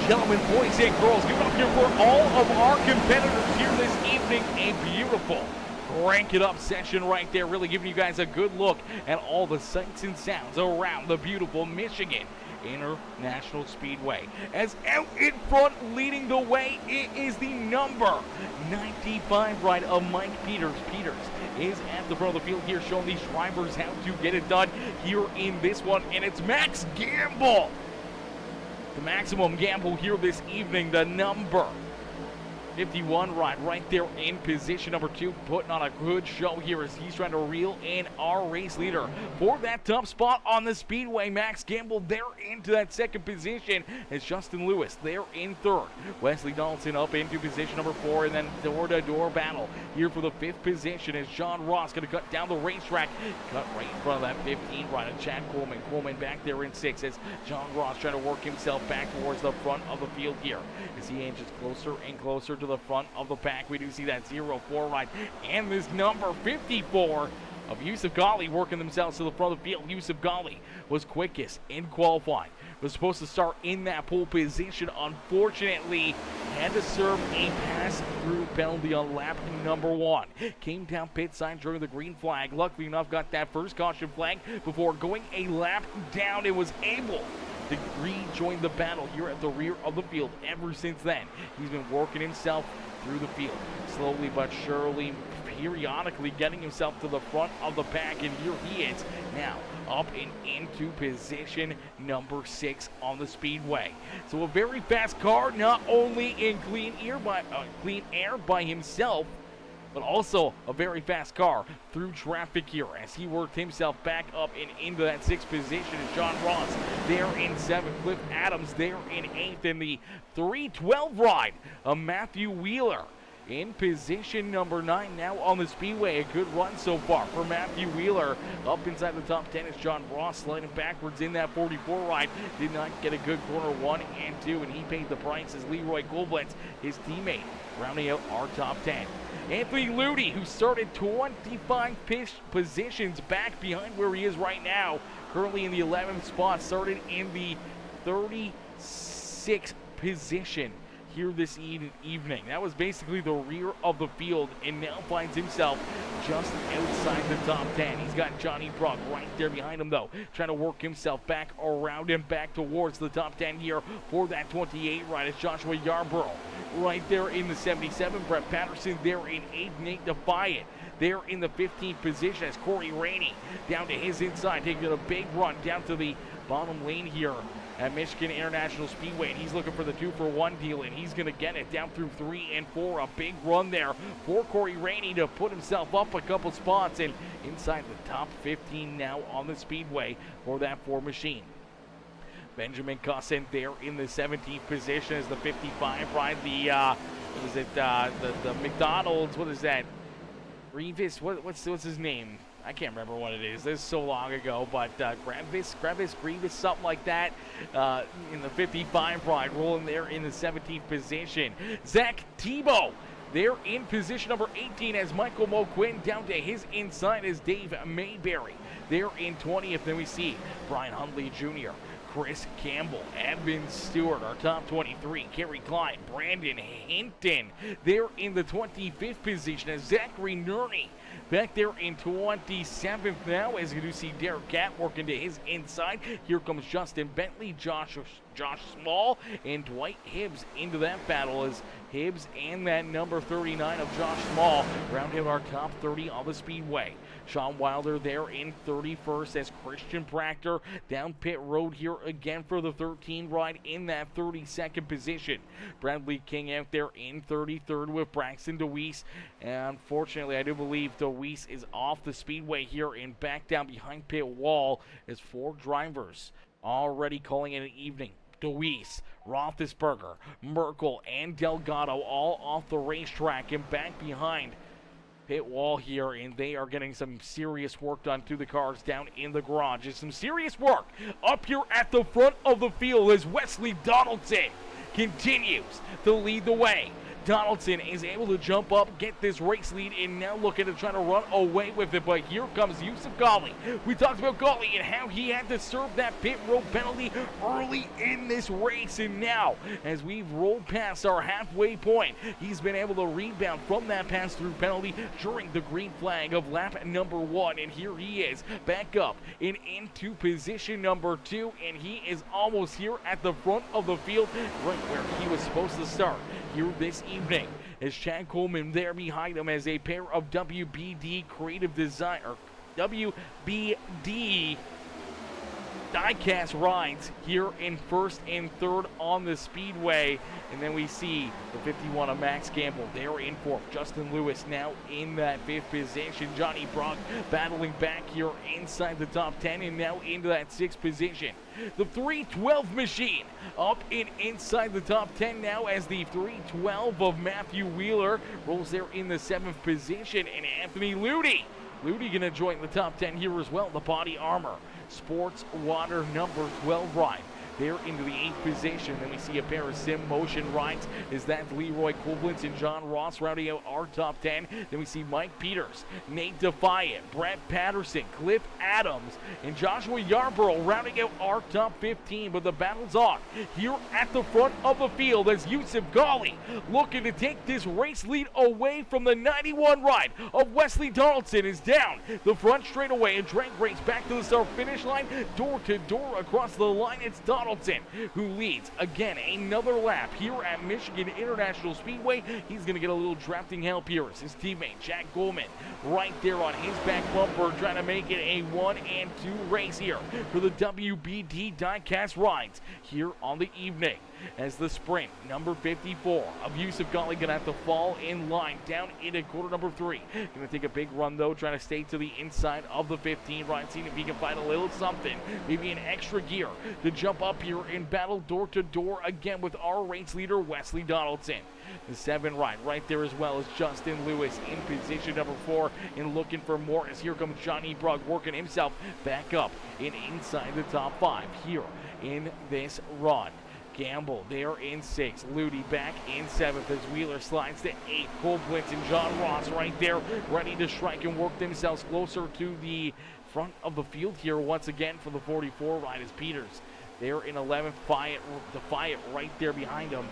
Speaker 2: gentlemen, boys and girls, give it up here for all of our competitors here this evening. A beautiful crank it up session right there, really giving you guys a good look at all the sights and sounds around the beautiful Michigan International Speedway. As out in front, leading the way, it is the number 95 ride of Mike Peters. Peters is at the front of the field here, showing these drivers how to get it done here in this one, and it's Max Gamble. The maximum gamble here this evening, the number 51 ride right there in position number 2, putting on a good show here as he's trying to reel in our race leader for that top spot on the speedway. Max Gamble there into that second position as Justin Lewis there in third. Wesley Donaldson up into position number 4, and then door-to-door battle here for the 5th position as John Ross going to cut down the racetrack, cut right in front of that 15 ride of Chad Coleman. Coleman back there in 6 as John Ross trying to work himself back towards the front of the field here as he inches closer and closer to the front of the pack. We do see that 0-4 ride and this number 54 of Yusuf Ghali working themselves to the front of the field. Yusuf Ghali was quickest in qualifying, was supposed to start in that pole position. Unfortunately, had to serve a pass-through penalty on lap number 1. Came down pit side during the green flag. Luckily enough, got that first caution flag before going a lap down and was able to rejoin the battle here at the rear of the field. Ever since then, he's been working himself through the field, slowly but surely, periodically getting himself to the front of the pack, and here he is now up and into position number 6 on the speedway. So a very fast car, not only in clean air by himself, but also a very fast car through traffic here as he worked himself back up and into that 6th position. And John Ross there in 7th, Cliff Adams there in 8th, and the 312 ride of Matthew Wheeler in position number 9 now on the speedway. A good run so far for Matthew Wheeler up inside the top 10 as John Ross sliding backwards in that 44 ride. Did not get a good corner 1 and 2, and he paid the price as Leroy Koblenz, his teammate, rounding out our top 10. Anthony Ludi, who started 25 positions back behind where he is right now, currently in the 11th spot, started in the 36th position here this evening. That was basically the rear of the field, and now finds himself just outside the top 10. He's got Johnny Brock right there behind him, though, trying to work himself back around him, back towards the top 10 here for that 28 ride. It's Joshua Yarborough right there in the 77. Brett Patterson there in 8, Nate Defiant there in the 15th position as Corey Rainey down to his inside, taking a big run down to the bottom lane here at Michigan International Speedway, and he's looking for the 2-for-1 deal, and he's going to get it down through 3 and 4. A big run there for Corey Rainey to put himself up a couple spots and inside the top 15 now on the speedway for that Ford machine. Benjamin Cussin there in the 17th position as the 55 ride. The what is it? The McDonald's. What is that? Revis. What's his name? I can't remember what it is. This is so long ago, but Grievous, something like that, in the 55 ride, rolling there in the 17th position. Zach Tebow there in position number 18 as Michael Moquin down to his inside as Dave Mayberry there in 20th. Then we see Brian Hundley Jr., Chris Campbell, Edmund Stewart, our top 23, Kerry Klein, Brandon Hinton there in the 25th position as Zachary Nerney back there in 27th now as you do see Derek Catt working to his inside. Here comes Justin Bentley, Josh Small, and Dwight Hibbs into that battle as Hibbs and that number 39 of Josh Small round him our top 30 on the speedway. Sean Wilder there in 31st as Christian Proctor down pit road here again for the 13 ride in that 32nd position. Bradley King out there in 33rd with Braxton DeWeese. And unfortunately, I do believe DeWeese is off the speedway here and back down behind pit wall as 4 drivers already calling it an evening. DeWeese, Roethlisberger, Merkel, and Delgado all off the racetrack and back behind pit wall here, and they are getting some serious work done to the cars down in the garage. There's some serious work up here at the front of the field as Wesley Donaldson continues to lead the way Donaldson is able to jump up, get this race lead, and now looking to try to run away with it. But here comes Yusuf Ghali. We talked about Ghali and how he had to serve that pit road penalty early in this race. And now, as we've rolled past our halfway point, he's been able to rebound from that pass-through penalty during the green flag of lap number 1. And here he is, back up and into position number 2. And he is almost here at the front of the field, right where he was supposed to start here this evening. As Chad Coleman there behind him as a pair of WBD Creative Design, or WBD diecast rides here in first and third on the speedway. And then we see the 51 of Max Gamble there in fourth. Justin Lewis now in that 5th position. Johnny Brock battling back here inside the top 10 and now into that 6th position. The 312 machine up and inside the top 10 now as the 312 of Matthew Wheeler rolls there in the 7th position. And Anthony Ludy gonna join the top 10 here as well. The Body Armor Sports Water number 12 ride there into the 8th position. Then we see a pair of Sim Motion rides as that's Leroy Koblenz and John Ross rounding out our top 10. Then we see Mike Peters, Nate Defiant, Brett Patterson, Cliff Adams, and Joshua Yarborough rounding out our top 15. But the battle's on here at the front of the field as Yusuf Ghali looking to take this race lead away from the 91 ride of Wesley Donaldson is down the front straightaway and drag race back to the start finish line, door to door across the line. It's Donaldson who leads again another lap here at Michigan International Speedway. He's going to get a little drafting help here. It's his teammate Jack Goldman right there on his back bumper trying to make it a 1 and 2 race here for the WBD diecast rides here on the evening. As the sprint number 54 of Yusuf Ghali going to have to fall in line down into quarter number 3. Going to take a big run though, trying to stay to the inside of the 15 right, seeing if he can find a little something, maybe an extra gear to jump up here and battle door to door again with our race leader Wesley Donaldson. The 7 right there as well as Justin Lewis in position number 4 and looking for more as here comes Johnny Brock working himself back up and inside the top 5 here in this run. Gamble there in 6th. Ludy back in 7th as Wheeler slides to 8th. Koblenz and John Ross right there ready to strike and work themselves closer to the front of the field here once again for the 44 ride as Peters there in 11th. Defiant right there behind him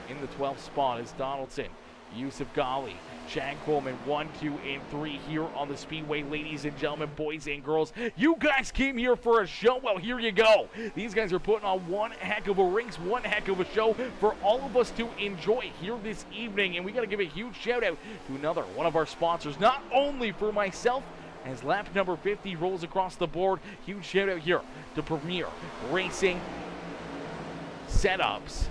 Speaker 2: in the 12th spot is Donaldson. Yusuf Ghali, Chad Coleman, 1, 2, and 3 here on the speedway. Ladies and gentlemen, boys and girls, you guys came here for a show. Well, here you go. These guys are putting on one heck of a race, one heck of a show for all of us to enjoy here this evening. And we got to give a huge shout out to another one of our sponsors, not only for myself, as lap number 50 rolls across the board. Huge shout out here to Premier Racing Setups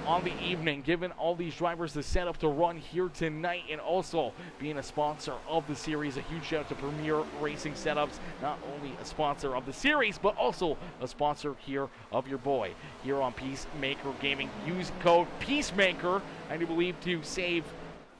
Speaker 2: on the evening, giving all these drivers the setup to run here tonight, and also being a sponsor of the series. A huge shout out to Premier Racing Setups, not only a sponsor of the series, but also a sponsor here of your boy here on Peacemaker Gaming. Use code Peacemaker, I do believe, to save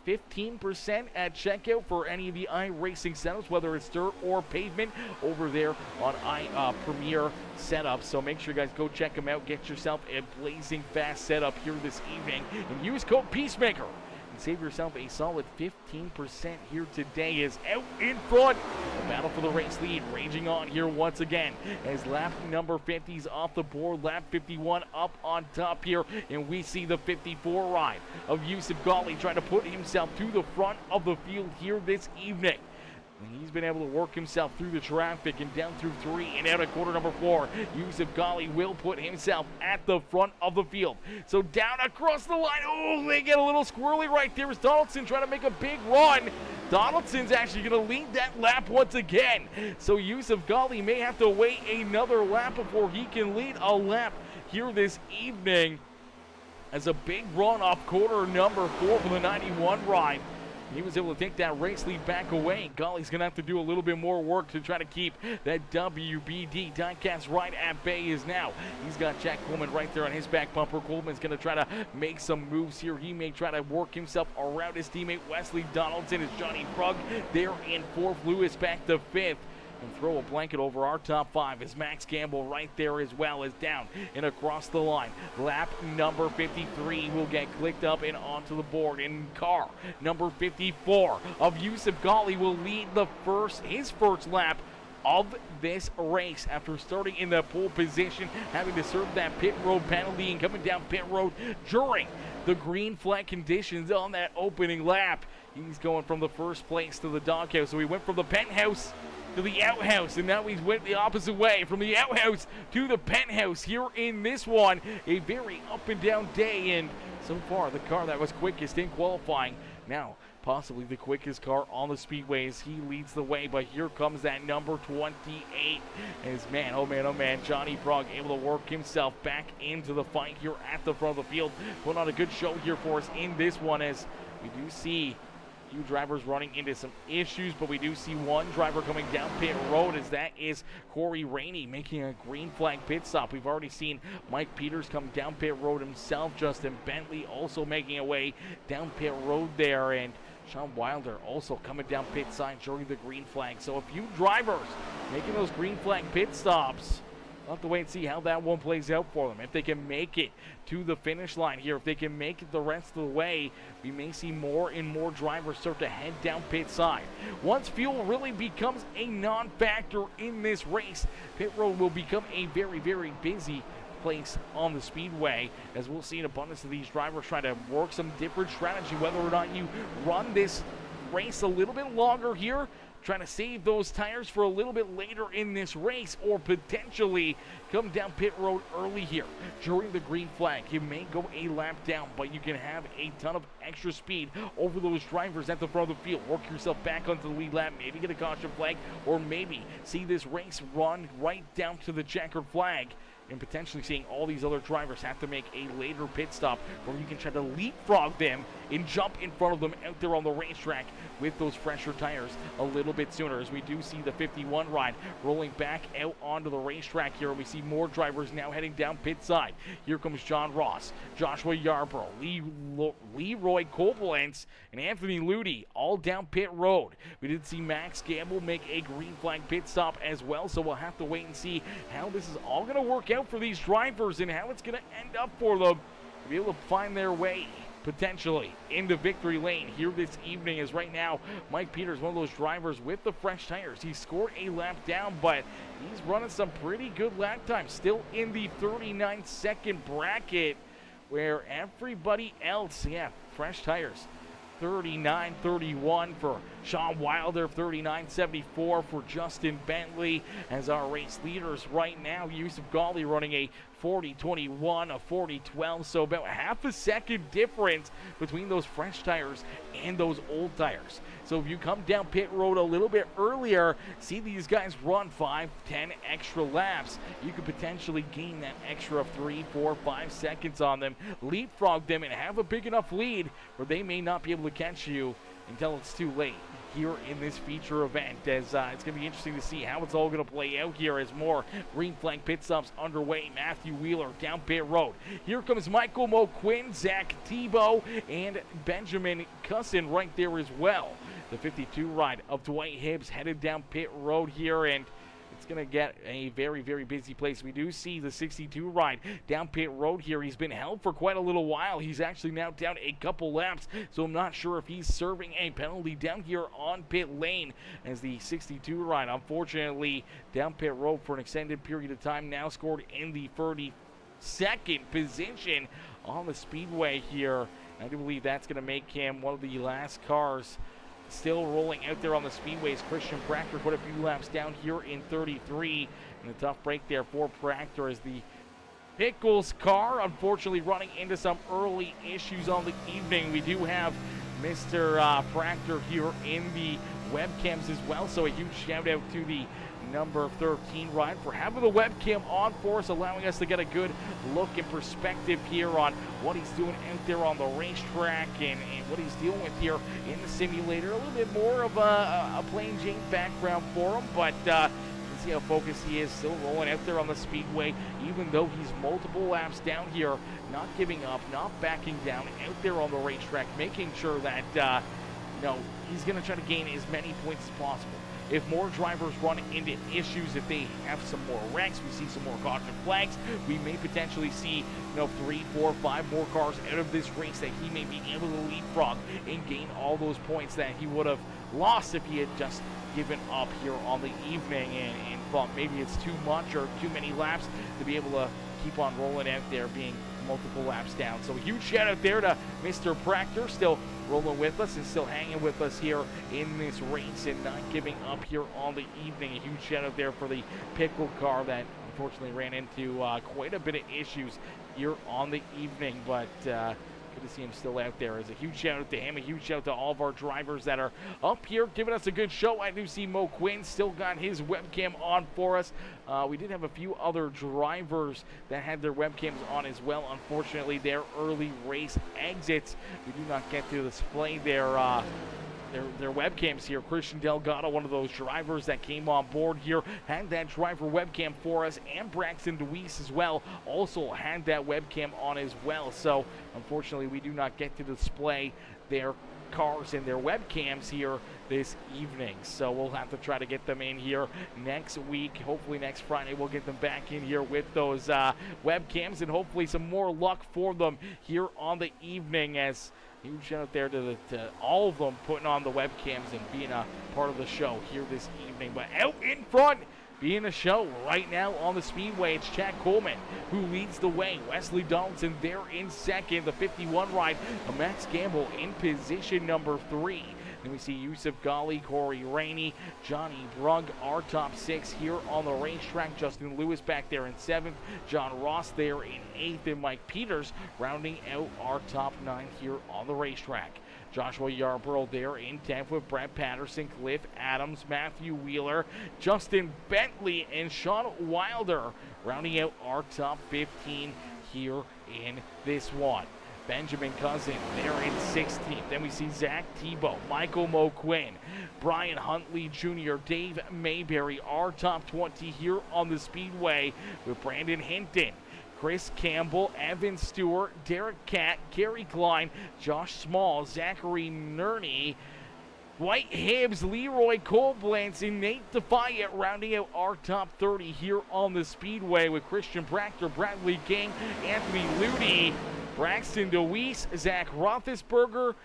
Speaker 2: 15% at checkout for any of the iRacing setups, whether it's dirt or pavement, over there on Premier Setups. So make sure you guys go check them out. Get yourself a blazing fast setup here this evening and use code Peacemaker and save yourself a solid 15% here today. Is out in front. The battle for the race lead raging on here once again as lap number 50 is off the board. Lap 51 up on top here, and we see the 54 ride of Yusuf Ghali trying to put himself to the front of the field here this evening. And he's been able to work himself through the traffic and down through 3 and out of quarter number 4. Yusuf Ghali will put himself at the front of the field. So down across the line. Oh, they get a little squirrely right there as Donaldson trying to make a big run. Donaldson's actually going to lead that lap once again. So Yusuf Ghali may have to wait another lap before he can lead a lap here this evening. As a big run off quarter number 4 for the 91 ride. He was able to take that race lead back away. Ghali's going to have to do a little bit more work to try to keep that WBD diecast right at bay as now. He's got Jack Coleman right there on his back bumper. Coleman's going to try to make some moves here. He may try to work himself around his teammate Wesley Donaldson as Johnny Brugg there in 4th. Lewis back to 5th. and throw a blanket over our top 5 as Max Gamble right there as well is down and across the line. Lap number 53 will get clicked up and onto the board. In car number 54 of Yusuf Ghali will lead his first lap of this race after starting in the pole position, having to serve that pit road penalty and coming down pit road during the green flag conditions on that opening lap. He's going from the first place to the doghouse. So he went from the penthouse to the outhouse, and now he's went the opposite way from the outhouse to the penthouse here in this one. A very up and down day, and so far the car that was quickest in qualifying, now possibly the quickest car on the speedway as he leads the way. But here comes that number 28 as man, oh man, Johnny Prog able to work himself back into the fight here at the front of the field. Put on a good show here for us in this one as we do see a few drivers running into some issues, but we do see one driver coming down pit road as that is Corey Rainey making a green flag pit stop. We've already seen Mike Peters come down pit road himself. Justin Bentley also making a way down pit road there, and Sean Wilder also coming down pit side during the green flag. So a few drivers making those green flag pit stops. We'll have to wait and see how that one plays out for them. If they can make it to the finish line here, if they can make it the rest of the way, we may see more and more drivers start to head down pit side. Once fuel really becomes a non-factor in this race, pit road will become a very, very busy place on the speedway, as we'll see an abundance of these drivers trying to work some different strategy, whether or not you run this race a little bit longer here, trying to save those tires for a little bit later in this race, or potentially come down pit road early here during the green flag. You may go a lap down, but you can have a ton of extra speed over those drivers at the front of the field. Work yourself back onto the lead lap, maybe get a caution flag, or maybe see this race run right down to the checkered flag, and potentially seeing all these other drivers have to make a later pit stop where you can try to leapfrog them and jump in front of them out there on the racetrack with those fresher tires a little bit sooner. As we do see the 51 ride rolling back out onto the racetrack here, and we see more drivers now heading down pit side. Here comes John Ross, Joshua Yarborough, Leroy Koblenz, and Anthony Ludi all down pit road. We did see Max Gamble make a green flag pit stop as well, so we'll have to wait and see how this is all going to work out for these drivers and how it's going to end up for them to be able to find their way potentially into victory lane here this evening. As right now Mike Peters, one of those drivers with the fresh tires, he scored a lap down, but he's running some pretty good lap times, still in the 39-second bracket, where everybody else, fresh tires, 39.31 for Sean Wilder, 39.74 for Justin Bentley, as our race leaders right now. Yusuf Ghali running a 40.21, a 40.12, so about half a second difference between those fresh tires and those old tires. So if you come down pit road a little bit earlier, see these guys run 5, 10 extra laps, you could potentially gain that extra 3, 4, 5 seconds on them, leapfrog them, and have a big enough lead where they may not be able to catch you until it's too late here in this feature event. As it's going to be interesting to see how it's all going to play out here as more green flag pit stops underway. Matthew Wheeler down pit road. Here comes Michael Moquin, Zach Tebow, and Benjamin Cussin right there as well. The 52 ride of Dwight Hibbs headed down pit road here, and it's going to get a very, very busy place. We do see the 62 ride down pit road here. He's been held for quite a little while. He's actually now down a couple laps, so I'm not sure if he's serving a penalty down here on pit lane, as the 62 ride, unfortunately, down pit road for an extended period of time, now scored in the 32nd position on the speedway here. I do believe that's going to make him one of the last cars still rolling out there on the speedways. Christian Proctor put a few laps down here in 33, and a tough break there for Proctor as the Pickles car unfortunately running into some early issues on the evening. We do have Mr. Proctor here in the webcams as well, so a huge shout out to the number 13 ride for having the webcam on for us, allowing us to get a good look and perspective here on what he's doing out there on the racetrack and what he's dealing with here in the simulator. A little bit more of a plain Jane background for him, but you can see how focused he is, still rolling out there on the speedway, even though he's multiple laps down here, not giving up, not backing down, out there on the racetrack, making sure that he's going to try to gain as many points as possible if more drivers run into issues, if they have some more wrecks, we see some more caution flags, we may potentially see 3, 4, 5 more cars out of this race that he may be able to leapfrog and gain all those points that he would have lost if he had just given up here on the evening and thought maybe it's too much or too many laps to be able to keep on rolling out there, being multiple laps down. So a huge shout out there to Mr. Proctor, still rolling with us and still hanging with us here in this race and not giving up here on the evening. A huge shout out there for the pickle car that unfortunately ran into quite a bit of issues here on the evening, but good to see him still out there. As a huge shout out to him, a huge shout out to all of our drivers that are up here giving us a good show. I do see Mo Quinn still got his webcam on for us. We did have a few other drivers that had their webcams on as well. Unfortunately, their early race exits, we do not get to display their webcams here. Christian Delgado, one of those drivers that came on board here, had that driver webcam for us, and Braxton DeWeese as well also had that webcam on as well. So unfortunately, we do not get to display their cars and their webcams here this evening, so we'll have to try to get them in here next week. Hopefully next Friday we'll get them back in here with those webcams, and hopefully some more luck for them here on the evening. As huge shout out there to all of them putting on the webcams and being a part of the show here this evening. But out in front, being a show right now on the Speedway, it's Chad Coleman who leads the way. Wesley Donaldson there in second. The 51 ride of Max Gamble in position number 3. Then we see Yusuf Ghali, Corey Rainey, Johnny Brugg, our top 6 here on the racetrack. Justin Lewis back there in 7th. John Ross there in 8th. And Mike Peters rounding out our top 9 here on the racetrack. Joshua Yarborough there in 10th with Brett Patterson, Cliff Adams, Matthew Wheeler, Justin Bentley, and Sean Wilder rounding out our top 15 here in this one. Benjamin Cousin there in 16th. Then we see Zach Tebow, Michael Moquin, Brian Huntley Jr., Dave Mayberry, our top 20 here on the Speedway with Brandon Hinton, Chris Campbell, Evan Stewart, Derek Catt, Kerry Klein, Josh Small, Zachary Nerney, Dwight Hibbs, Leroy Colblance, and Nate Defiant rounding out our top 30 here on the Speedway with Christian Proctor, Bradley King, Anthony Ludi, Braxton DeWeese, Zach Roethlisberger,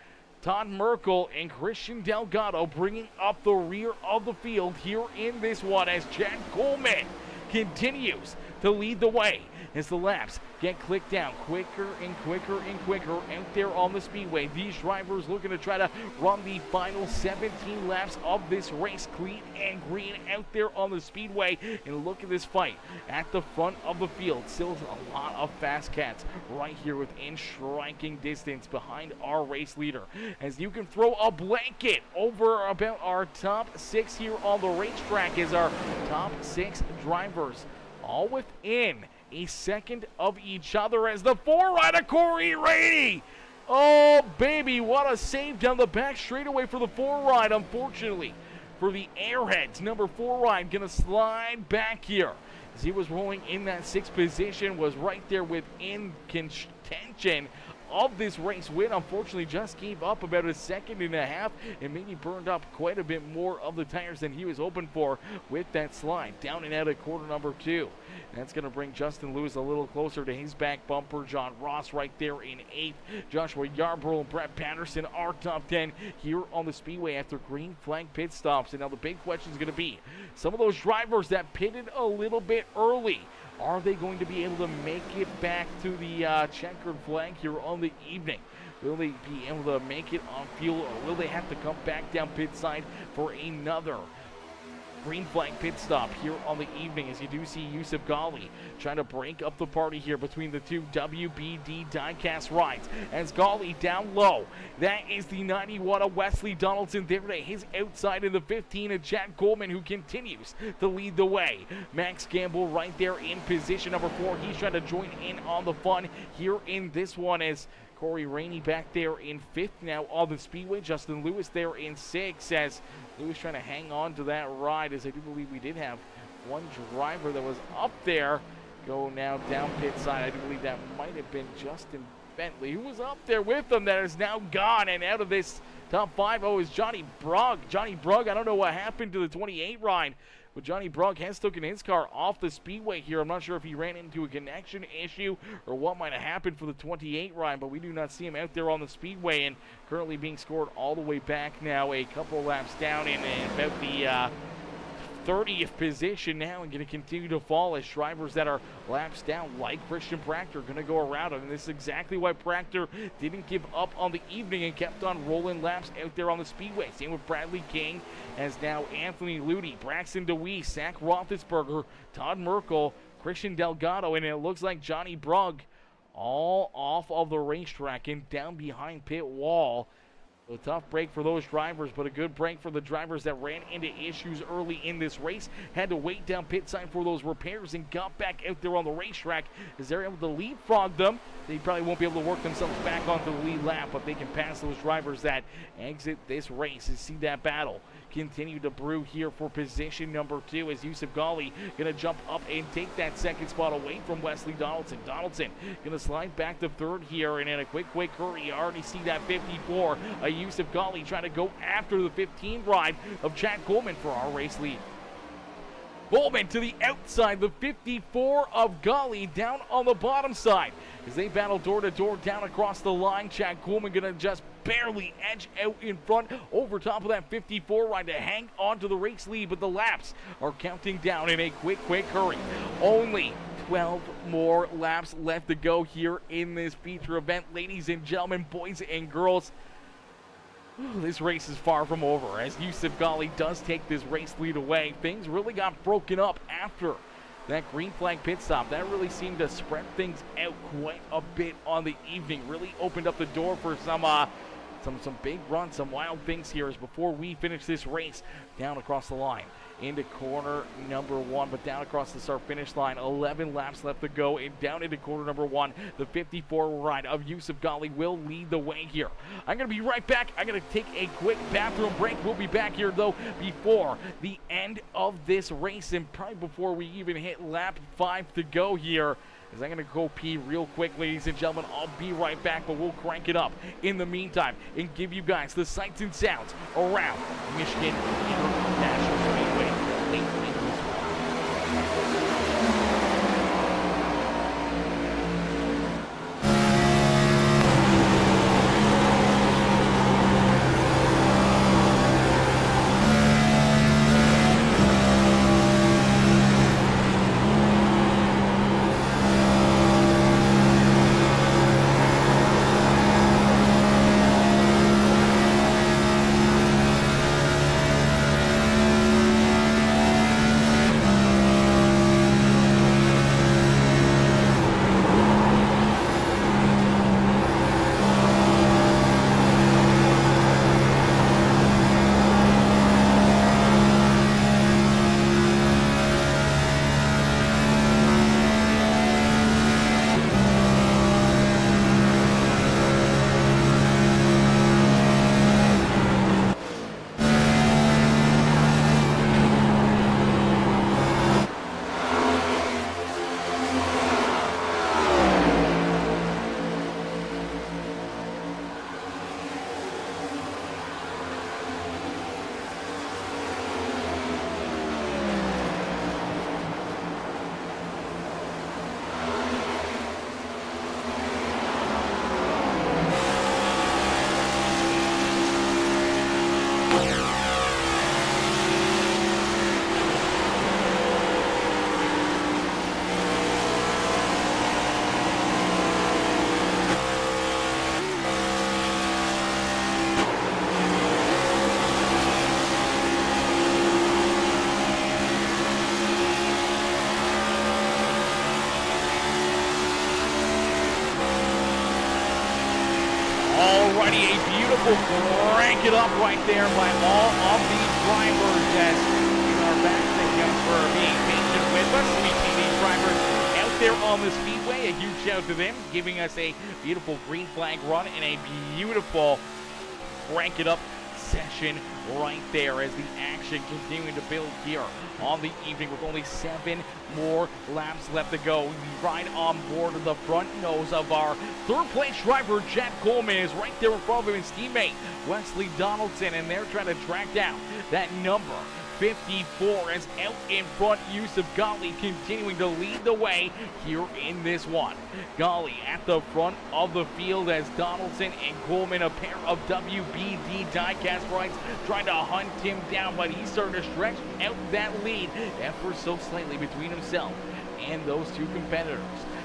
Speaker 2: Todd Merkel, and Christian Delgado bringing up the rear of the field here in this one as Chad Coleman continues to lead the way as the laps get clicked down quicker and quicker and quicker out there on the Speedway. These drivers looking to try to run the final 17 laps of this race clean and green out there on the Speedway. And look at this fight at the front of the field. Still a lot of fast cats right here within striking distance behind our race leader. As you can throw a blanket over about our top 6 here on the racetrack as our top 6 drivers all within a second of each other as the 4 rider Corey Rainey. Oh baby, what a save down the back straightaway for the 4 ride. Unfortunately for the Airheads, number 4 ride gonna slide back here as he was rolling in that 6th position, was right there within contention of this race win. Unfortunately just gave up about a second and a half and maybe burned up quite a bit more of the tires than he was hoping for with that slide down and out of quarter number 2. That's going to bring Justin Lewis a little closer to his back bumper. John Ross right there in 8th. Joshua Yarborough and Brett Patterson are top 10 here on the Speedway after green flag pit stops. And now the big question is going to be some of those drivers that pitted a little bit early. Are they going to be able to make it back to the checkered flag here on the evening? Will they be able to make it on fuel, or will they have to come back down pit side for another green flag pit stop here on the evening? As you do see Yusuf Ghali trying to break up the party here between the 2 WBD diecast rides. As Ghali down low, that is the 91 of Wesley Donaldson there to his outside in the 15 of Chad Coleman, who continues to lead the way. Max Gamble right there in position number 4. He's trying to join in on the fun here in this one as Corey Rainey back there in 5th now on the Speedway. Justin Lewis there in 6th as Lewis trying to hang on to that ride, as I do believe we did have one driver that was up there go now down pit side. I do believe that might have been Justin Bentley, who was up there with them, that is now gone and out of this Top 5 is Johnny Brugg. Johnny Brugg, I don't know what happened to the 28 ride, but Johnny Brugg has taken his car off the speedway here. I'm not sure if he ran into a connection issue or what might have happened for the 28 ride, but we do not see him out there on the speedway, and currently being scored all the way back now, a couple laps down in about the 30th position now, and going to continue to fall as drivers that are laps down, like Christian Proctor, going to go around him. And this is exactly why Proctor didn't give up on the evening and kept on rolling laps out there on the speedway. Same with Bradley King, as now Anthony Ludi, Braxton DeWeese, Zach Roethlisberger, Todd Merkel, Christian Delgado, and it looks like Johnny Brugg all off of the racetrack and down behind pit wall. A tough break for those drivers, but a good break for the drivers that ran into issues early in this race. Had to wait down pit side for those repairs and got back out there on the racetrack as they're able to leapfrog them. They probably won't be able to work themselves back onto the lead lap, but they can pass those drivers that exit this race and see that battle continue to brew here for position number 2 as Yusuf Ghali going to jump up and take that second spot away from Wesley Donaldson. Donaldson going to slide back to third here, and in a quick hurry, you already see that 54. Yusuf Ghali trying to go after the 15 ride of Chad Coleman for our race lead. Coleman to the outside, the 54 of Ghali down on the bottom side. As they battle door to door down across the line, Chad Coleman going to just barely edge out in front over top of that 54 ride to hang on to the race lead, but the laps are counting down in a quick hurry. Only 12 more laps left to go here in this feature event. Ladies and gentlemen, boys and girls, this race is far from over as Yusuf Ghali does take this race lead away. Things really got broken up after that green flag pit stop. That really seemed to spread things out quite a bit on the evening. Really opened up the door for some big runs, some wild things here as before we finish this race down across the line into corner number 1, but down across the start-finish line, 11 laps left to go, and down into corner number 1, the 54 ride of Yusuf Ghali will lead the way here. I'm going to be right back. I'm going to take a quick bathroom break. We'll be back here, though, before the end of this race, and probably before we even hit lap 5 to go here, as I'm going to go pee real quick, ladies and gentlemen. I'll be right back, but we'll crank it up in the meantime and give you guys the sights and sounds around Michigan International Speedway late in this one. Alrighty, a beautiful crank it up right there by all of these drivers as in our back. Thank you for being patient with us. We see these drivers out there on the speedway. A huge shout out to them, giving us a beautiful green flag run and a beautiful crank it up session right there as the action continuing to build here on the evening with only 7 more laps left to go. We ride on board of the front nose of our third place driver. Chad Coleman is right there in front of his teammate Wesley Donaldson, and they're trying to track down that number 54 as out in front Yusuf Ghali continuing to lead the way here in this one. Ghali at the front of the field as Donaldson and Coleman, a pair of WBD diecast rides, trying to hunt him down, but he's starting to stretch out that lead ever so slightly between himself and those two competitors.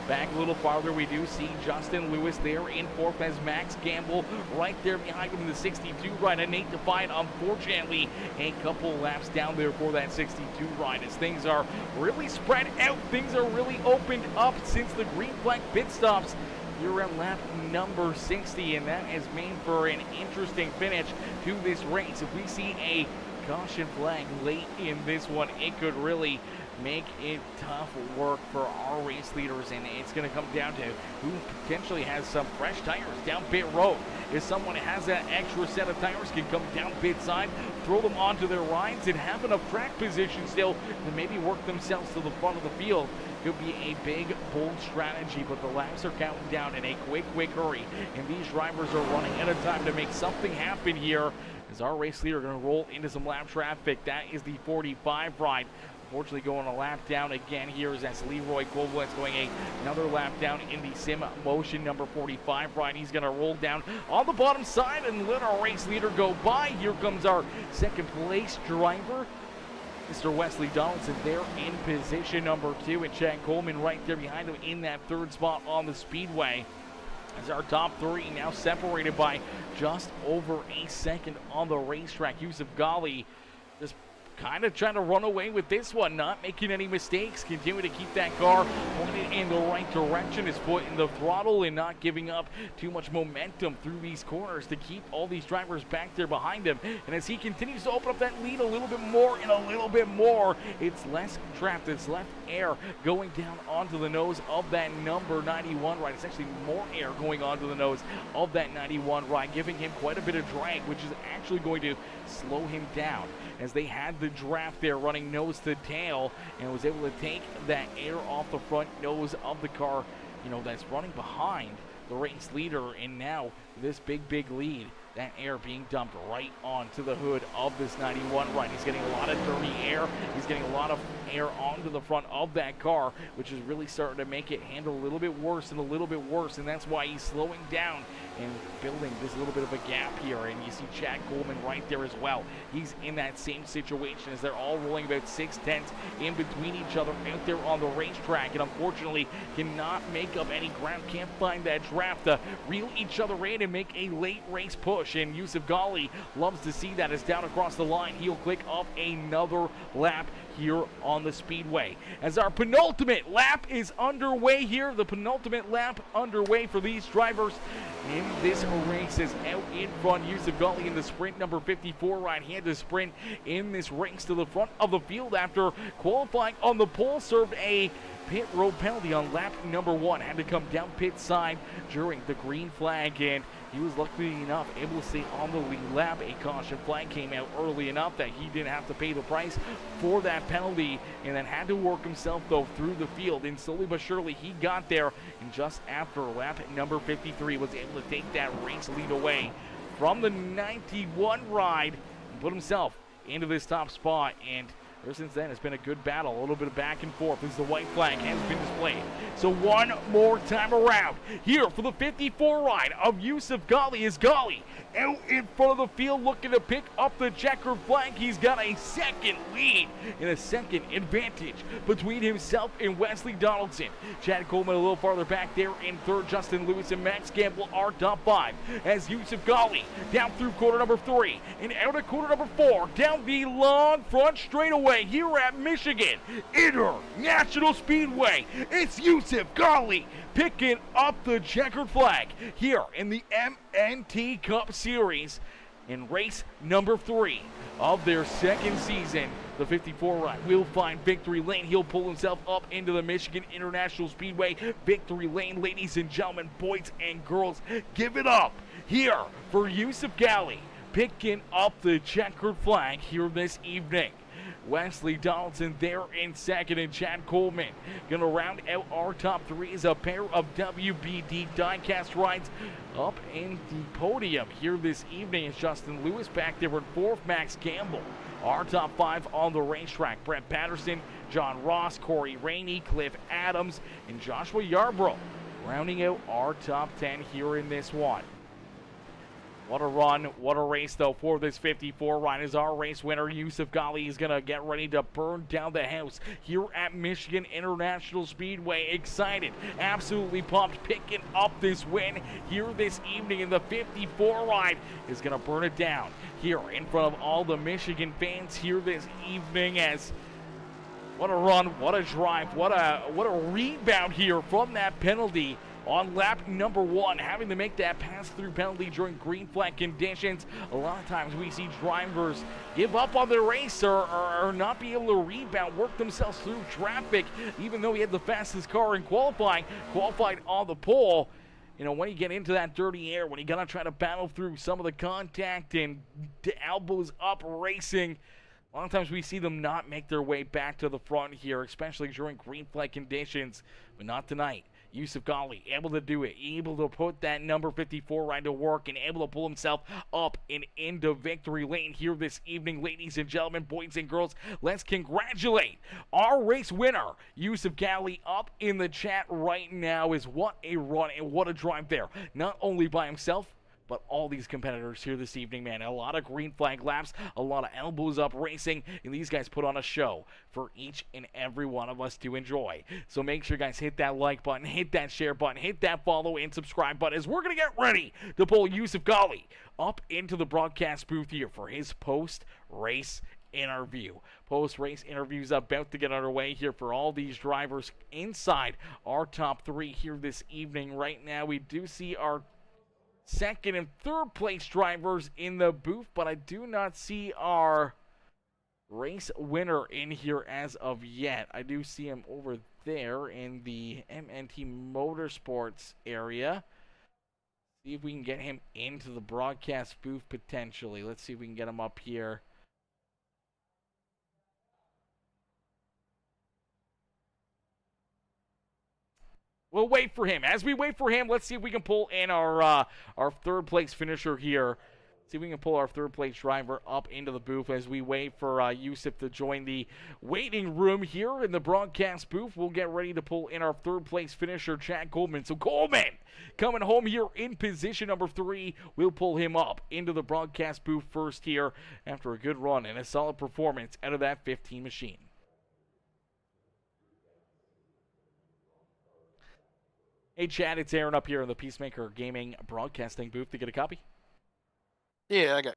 Speaker 2: Back a little farther, we do see Justin Lewis there in fourth as Max Gamble right there behind him in the 62 ride. And Nate Defiant, unfortunately, a couple laps down there for that 62 ride as things are really spread out. Things are really opened up since the green flag pit stops here at lap number 60, and that has made for an interesting finish to this race. If we see a caution flag late in this one, it could really make it tough work for our race leaders, and it's going to come down to who potentially has some fresh tires down pit road. If someone has that extra set of tires, can come down pit side, throw them onto their rides, and have enough track position still to maybe work themselves to the front of the field. Could be a big, bold strategy, but the laps are counting down in a quick hurry, and these drivers are running out of time to make something happen here as our race leader going to roll into some lap traffic. That is the 45 ride. Unfortunately, going a lap down again here is that's Leroy Koblenz going another lap down in the Sim Motion number 45 ride. He's going to roll down on the bottom side and let our race leader go by. Here comes our second place driver, Mr. Wesley Donaldson, there in position number 2, and Chad Coleman right there behind him in that third spot on the speedway. As our top 3 now separated by just over a second on the racetrack. Yusuf Ghali just kind of trying to run away with this one, not making any mistakes, continuing to keep that car pointed in the right direction, his foot in the throttle, and not giving up too much momentum through these corners to keep all these drivers back there behind him. And as he continues to open up that lead a little bit more and a little bit more, it's less trapped, it's less air going down onto the nose of that number 91 ride. It's actually more air going onto the nose of that 91 ride, giving him quite a bit of drag, which is actually going to slow him down, as they had the draft there running nose to tail and was able to take that air off the front nose of the car, you know, that's running behind the race leader. And now this big lead, that air being dumped right onto the hood of this 91 ride. He's getting a lot of dirty air. He's getting a lot of air onto the front of that car, which is really starting to make it handle a little bit worse and a little bit worse, and that's why he's slowing down and building this little bit of a gap here. And you see Chad Coleman right there as well. He's in that same situation as they're all rolling about 6/10 in between each other out there on the racetrack, and unfortunately cannot make up any ground, can't find that draft to reel each other in and make a late race push. And Yusuf Ghali loves to see that as down across the line, he'll click up another lap here on the speedway. As our penultimate lap is underway here, the penultimate lap underway for these drivers in this race is out in front. Yusuf Ghali in the sprint number 54 ride. He had to sprint in this race to the front of the field after qualifying on the pole, served a pit road penalty on lap number 1, had to come down pit side during the green flag, and he was lucky enough able to stay on the lead lap. A caution flag came out early enough that he didn't have to pay the price for that penalty, and then had to work himself though through the field, and slowly but surely he got there, and just after lap number 53 was able to take that race lead away from the 91 ride and put himself into this top spot. And ever since then, it's been a good battle, a little bit of back and forth as the white flag has been displayed. So one more time around here for the 54 ride of Yusuf Ghali is Ghali out in front of the field looking to pick up the checkered flag. He's got a second lead and a second advantage between himself and Wesley Donaldson. Chad Coleman a little farther back there in third. Justin Lewis and Max Gamble are top 5 as Yusuf Ghali down through corner number 3 and out of corner number 4 down the long front straightaway here at Michigan International Speedway. It's Yusuf Ghali picking up the checkered flag here in the MNT Cup Series in race number 3 of their second season. The 54 ride will find victory lane. He'll pull himself up into the Michigan International Speedway victory lane. Ladies and gentlemen, boys and girls, give it up here for Yusuf Ghali picking up the checkered flag here this evening. Wesley Donaldson there in second, and Chad Coleman going to round out our top three as a pair of WBD diecast rides up in the podium here this evening. It's Justin Lewis back there in fourth, Max Campbell. Our top five on the racetrack: Brett Patterson, John Ross, Corey Rainey, Cliff Adams, and Joshua Yarbrough, rounding out our top 10 here in this one. What a run, what a race, though, for this 54 ride as our race winner, Yusuf Ghali, is going to get ready to burn down the house here at Michigan International Speedway. Excited, absolutely pumped, picking up this win here this evening, and the 54 ride is going to burn it down here in front of all the Michigan fans here this evening. As what a run, what a drive, what a rebound here from that penalty on lap number one, having to make that pass-through penalty during green flag conditions. A lot of times we see drivers give up on their race or not be able to rebound, work themselves through traffic, even though he had the fastest car in qualified on the pole. You know, when you get into that dirty air, when you gotta try to battle through some of the contact and elbows up racing, a lot of times we see them not make their way back to the front here, especially during green flag conditions, but not tonight. Yusuf Ghali able to do it, able to put that number 54 ride to work, and able to pull himself up and into victory lane here this evening. Ladies and gentlemen, boys and girls, let's congratulate our race winner, Yusuf Ghali, up in the chat right now. Is what a run and what a drive there, not only by himself, but all these competitors here this evening, man. A lot of green flag laps, a lot of elbows up racing, and these guys put on a show for each and every one of us to enjoy. So make sure, guys, hit that like button, hit that share button, hit that follow and subscribe button, as we're going to get ready to pull Yusuf Ghali up into the broadcast booth here for his post-race interview. Post-race interviews about to get underway here for all these drivers inside our top three here this evening. Right now, we do see our second and third place drivers in the booth, but I do not see our race winner in here as of yet. I do see him over there in the MNT Motorsports area. See if we can get him into the broadcast booth potentially. Let's see if we can get him up here. We'll wait for him. As we wait for him, let's see if we can pull in our third place finisher here. See if we can pull our third place driver up into the booth as we wait for Yusuf to join the waiting room here in the broadcast booth. We'll get ready to pull in our third place finisher, Chad Coleman. So Coleman coming home here in position number 3. We'll pull him up into the broadcast booth first here after a good run and a solid performance out of that 15 machine. Hey, Chad, it's Aaron up here in the Peacemaker Gaming broadcasting booth to get a copy.
Speaker 3: Yeah, I got.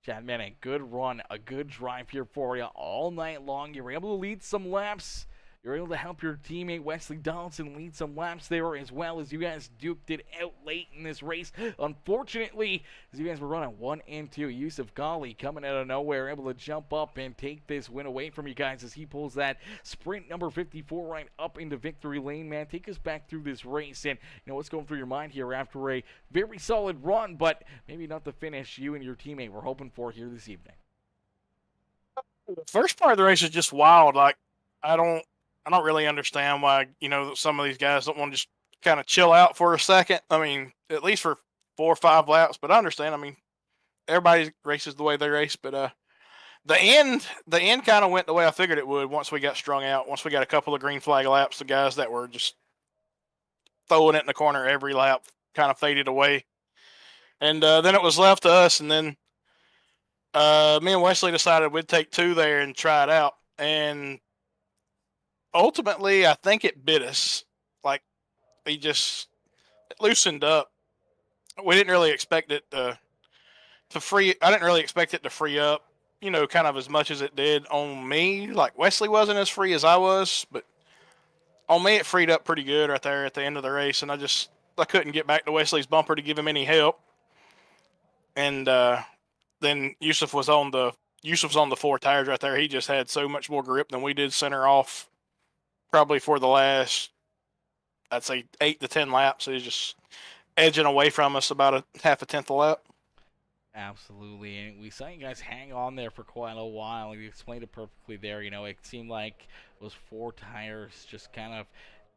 Speaker 2: Chad, man, a good run, a good drive here for you all night long. You were able to lead some laps. You were able to help your teammate Wesley Donaldson lead some laps there, as well as you guys duked it out late in this race. Unfortunately, as you guys were running 1 and 2, Yusuf Ghali coming out of nowhere, able to jump up and take this win away from you guys as he pulls that sprint number 54 right up into victory lane, man. Take us back through this race, and you know what's going through your mind here after a very solid run, but maybe not the finish you and your teammate were hoping for here this evening.
Speaker 3: The first part of the race is just wild. Like, I don't really understand why, some of these guys don't want to just kind of chill out for a second. I mean, at least for 4 or 5 laps, but I understand. I mean, everybody races the way they race, but the end kind of went the way I figured it would once we got strung out. Once we got a couple of green flag laps, the guys that were just throwing it in the corner every lap kind of faded away. And then it was left to us, and then me and Wesley decided we'd take 2 there and try it out. And ultimately, I think it bit us. Like, it loosened up. We didn't really expect it to free. I didn't really expect it to free up, kind of as much as it did on me. Like, Wesley wasn't as free as I was, but on me, it freed up pretty good right there at the end of the race. And I couldn't get back to Wesley's bumper to give him any help. And then Yusuf's on the 4 tires right there. He just had so much more grip than we did center off. Probably for the last, I'd say 8 to 10 laps. He's just edging away from us about a half a tenth a lap.
Speaker 2: Absolutely, and we saw you guys hang on there for quite a while. You explained it perfectly there. It seemed like those four tires just kind of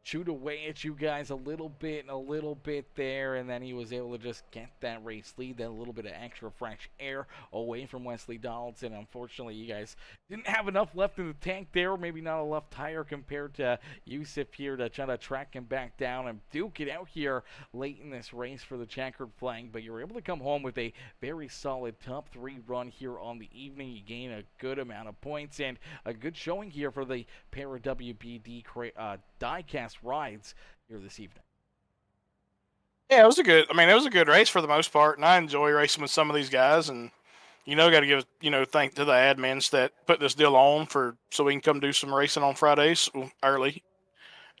Speaker 2: chewed away at you guys a little bit and a little bit there, and then he was able to just get that race lead, that little bit of extra fresh air away from Wesley Donaldson. Unfortunately, you guys didn't have enough left in the tank there, maybe not a left tire compared to Yusuf here to try to track him back down and duke it out here late in this race for the checkered flag, but you were able to come home with a very solid top three run here on the evening. You gain a good amount of points and a good showing here for the Para WBD diecast rides here this evening.
Speaker 3: Yeah, it was a good race for the most part, and I enjoy racing with some of these guys. And got to give thank to the admins that put this deal on so we can come do some racing on Fridays early.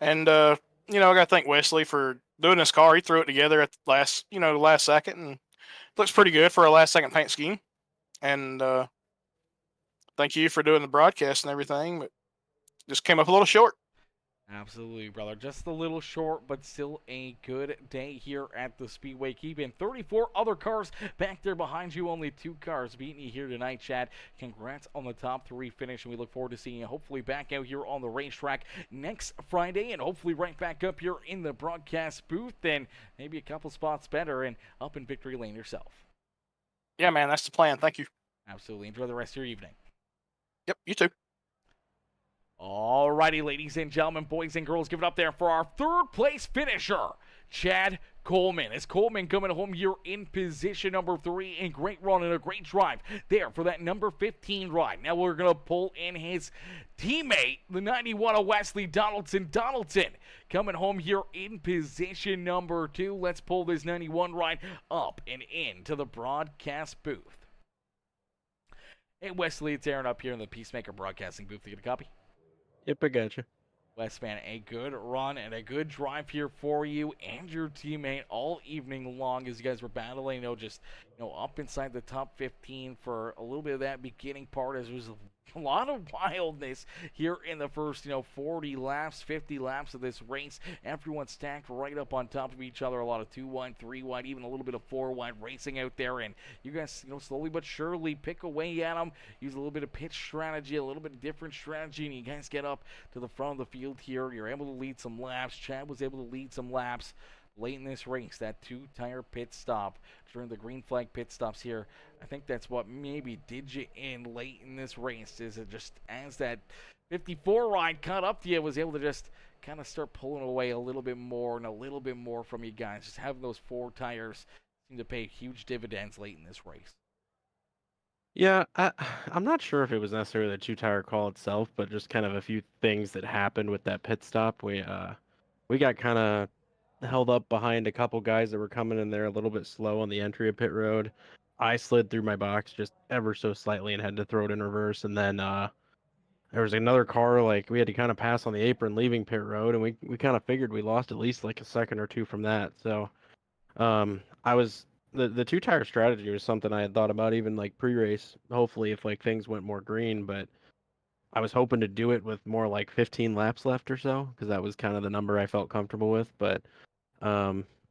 Speaker 3: And I got to thank Wesley for doing this car. He threw it together at the last second, and looks pretty good for a last second paint scheme. And thank you for doing the broadcast and everything, but just came up a little short.
Speaker 2: Absolutely, brother. Just a little short, but still a good day here at the Speedway. Keeping 34 other cars back there behind you. Only 2 cars beating you here tonight, Chad. Congrats on the top 3 finish, and we look forward to seeing you hopefully back out here on the racetrack next Friday, and hopefully right back up here in the broadcast booth, and maybe a couple spots better and up in victory lane yourself.
Speaker 3: Yeah, man, that's the plan. Thank you.
Speaker 2: Absolutely. Enjoy the rest of your evening.
Speaker 3: Yep, you too.
Speaker 2: Alrighty, ladies and gentlemen, boys and girls, give it up there for our 3rd place finisher, Chad Coleman. Is Coleman coming home here in position number 3, and great run and a great drive there for that number 15 ride. Now we're going to pull in his teammate, the 91 of Wesley Donaldson. Donaldson coming home here in position number 2. Let's pull this 91 ride up and into the broadcast booth. Hey, Wesley, it's Aaron up here in the Peacemaker Broadcasting booth. You get a copy?
Speaker 4: Yep, I gotcha.
Speaker 2: Westman, a good run and a good drive here for you and your teammate all evening long as you guys were battling, just up inside the top 15 for a little bit of that beginning part, as there was a lot of wildness here in the first 40 laps, 50 laps of this race. Everyone stacked right up on top of each other. A lot of 2 wide, 3 wide, even a little bit of 4 wide racing out there, and you guys slowly but surely pick away at them, use a little bit of pitch strategy, a little bit of different strategy, and you guys get up to the front of the field here. You're able to lead some laps. Chad was able to lead some laps late in this race. That 2-tire pit stop during the green flag pit stops here, I think that's what maybe did you in late in this race, is it just as that 54 ride caught up to you, was able to just kind of start pulling away a little bit more and a little bit more from you guys. Just having those 4 tires seem to pay huge dividends late in this race.
Speaker 4: Yeah, I'm not sure if it was necessarily the 2-tire call itself, but just kind of a few things that happened with that pit stop. We got kind of held up behind a couple guys that were coming in there a little bit slow on the entry of pit road. I slid through my box just ever so slightly and had to throw it in reverse. And then there was another car, like we had to kind of pass on the apron leaving pit road, and we kind of figured we lost at least like a second or 2 from that. So I was the 2-tire strategy was something I had thought about even like pre-race, hopefully if like things went more green, but I was hoping to do it with more like 15 laps left or so, because that was kind of the number I felt comfortable with. But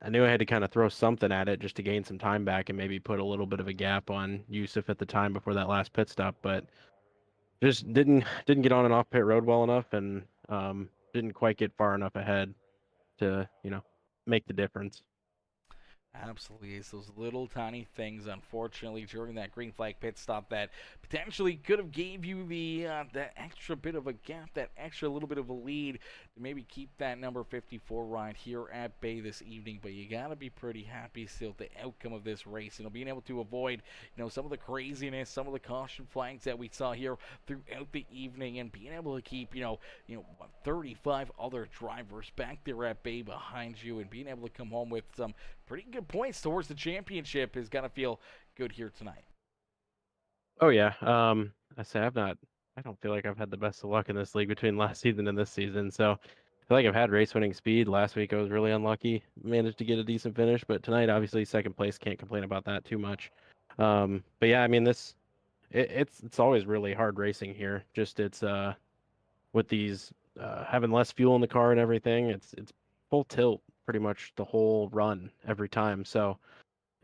Speaker 4: I knew I had to kind of throw something at it just to gain some time back and maybe put a little bit of a gap on Yusuf at the time before that last pit stop. But just didn't get on and off pit road well enough, and didn't quite get far enough ahead to make the difference.
Speaker 2: Absolutely. It's those little tiny things, unfortunately, during that green flag pit stop that potentially could have gave you the that extra bit of a gap, that extra little bit of a lead to maybe keep that number 54 ride here at bay this evening. But you got to be pretty happy still with the outcome of this race, being able to avoid some of the craziness, some of the caution flags that we saw here throughout the evening, and being able to keep 35 other drivers back there at bay behind you, and being able to come home with some pretty good points towards the championship is going to feel good here tonight.
Speaker 4: Oh yeah. I don't feel like I've had the best of luck in this league between last season and this season. So I feel like I've had race winning speed. Last week I was really unlucky, managed to get a decent finish, but tonight obviously second place, can't complain about that too much. But yeah, I mean it's always really hard racing here. Just it's with these having less fuel in the car and everything, it's full tilt pretty much the whole run every time. So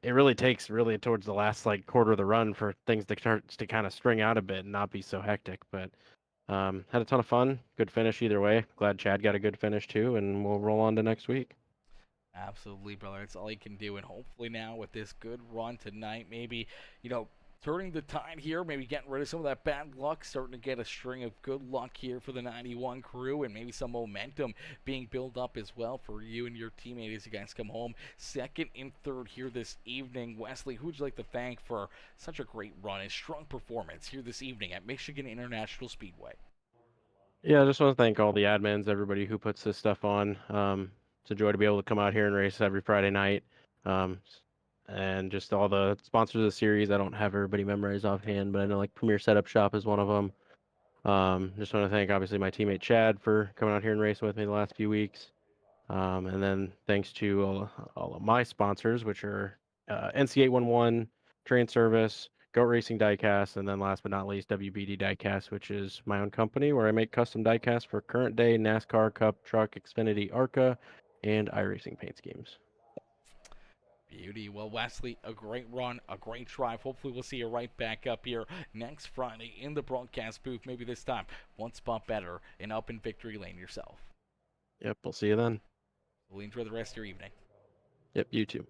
Speaker 4: it really takes towards the last like quarter of the run for things to start to kind of string out a bit and not be so hectic. But had a ton of fun. Good finish either way. Glad Chad got a good finish too, and we'll roll on to next week.
Speaker 2: Absolutely, brother. That's all he can do. And hopefully now with this good run tonight, maybe, turning the tide here, maybe getting rid of some of that bad luck, starting to get a string of good luck here for the 91 crew, and maybe some momentum being built up as well for you and your teammate as you guys come home second and third here this evening. Wesley, who would you like to thank for such a great run and strong performance here this evening at Michigan International Speedway?
Speaker 4: Yeah, I just want to thank all the admins, everybody who puts this stuff on. It's a joy to be able to come out here and race every Friday night. And just all the sponsors of the series. I don't have everybody memorized offhand, but I know like Premier Setup Shop is one of them. Just want to thank obviously my teammate Chad for coming out here and racing with me the last few weeks. And then thanks to all of my sponsors, which are NC811, Train Service, Goat Racing Diecast, and then last but not least, WBD Diecast, which is my own company where I make custom diecasts for current day NASCAR Cup, Truck, Xfinity, ARCA, and iRacing paint schemes.
Speaker 2: Beauty. Well, Wesley, a great run, a great drive. Hopefully we'll see you right back up here next Friday in the broadcast booth. Maybe this time one spot better and up in victory lane yourself.
Speaker 4: Yep, we'll see you then.
Speaker 2: We'll enjoy the rest of your evening.
Speaker 4: Yep, you too.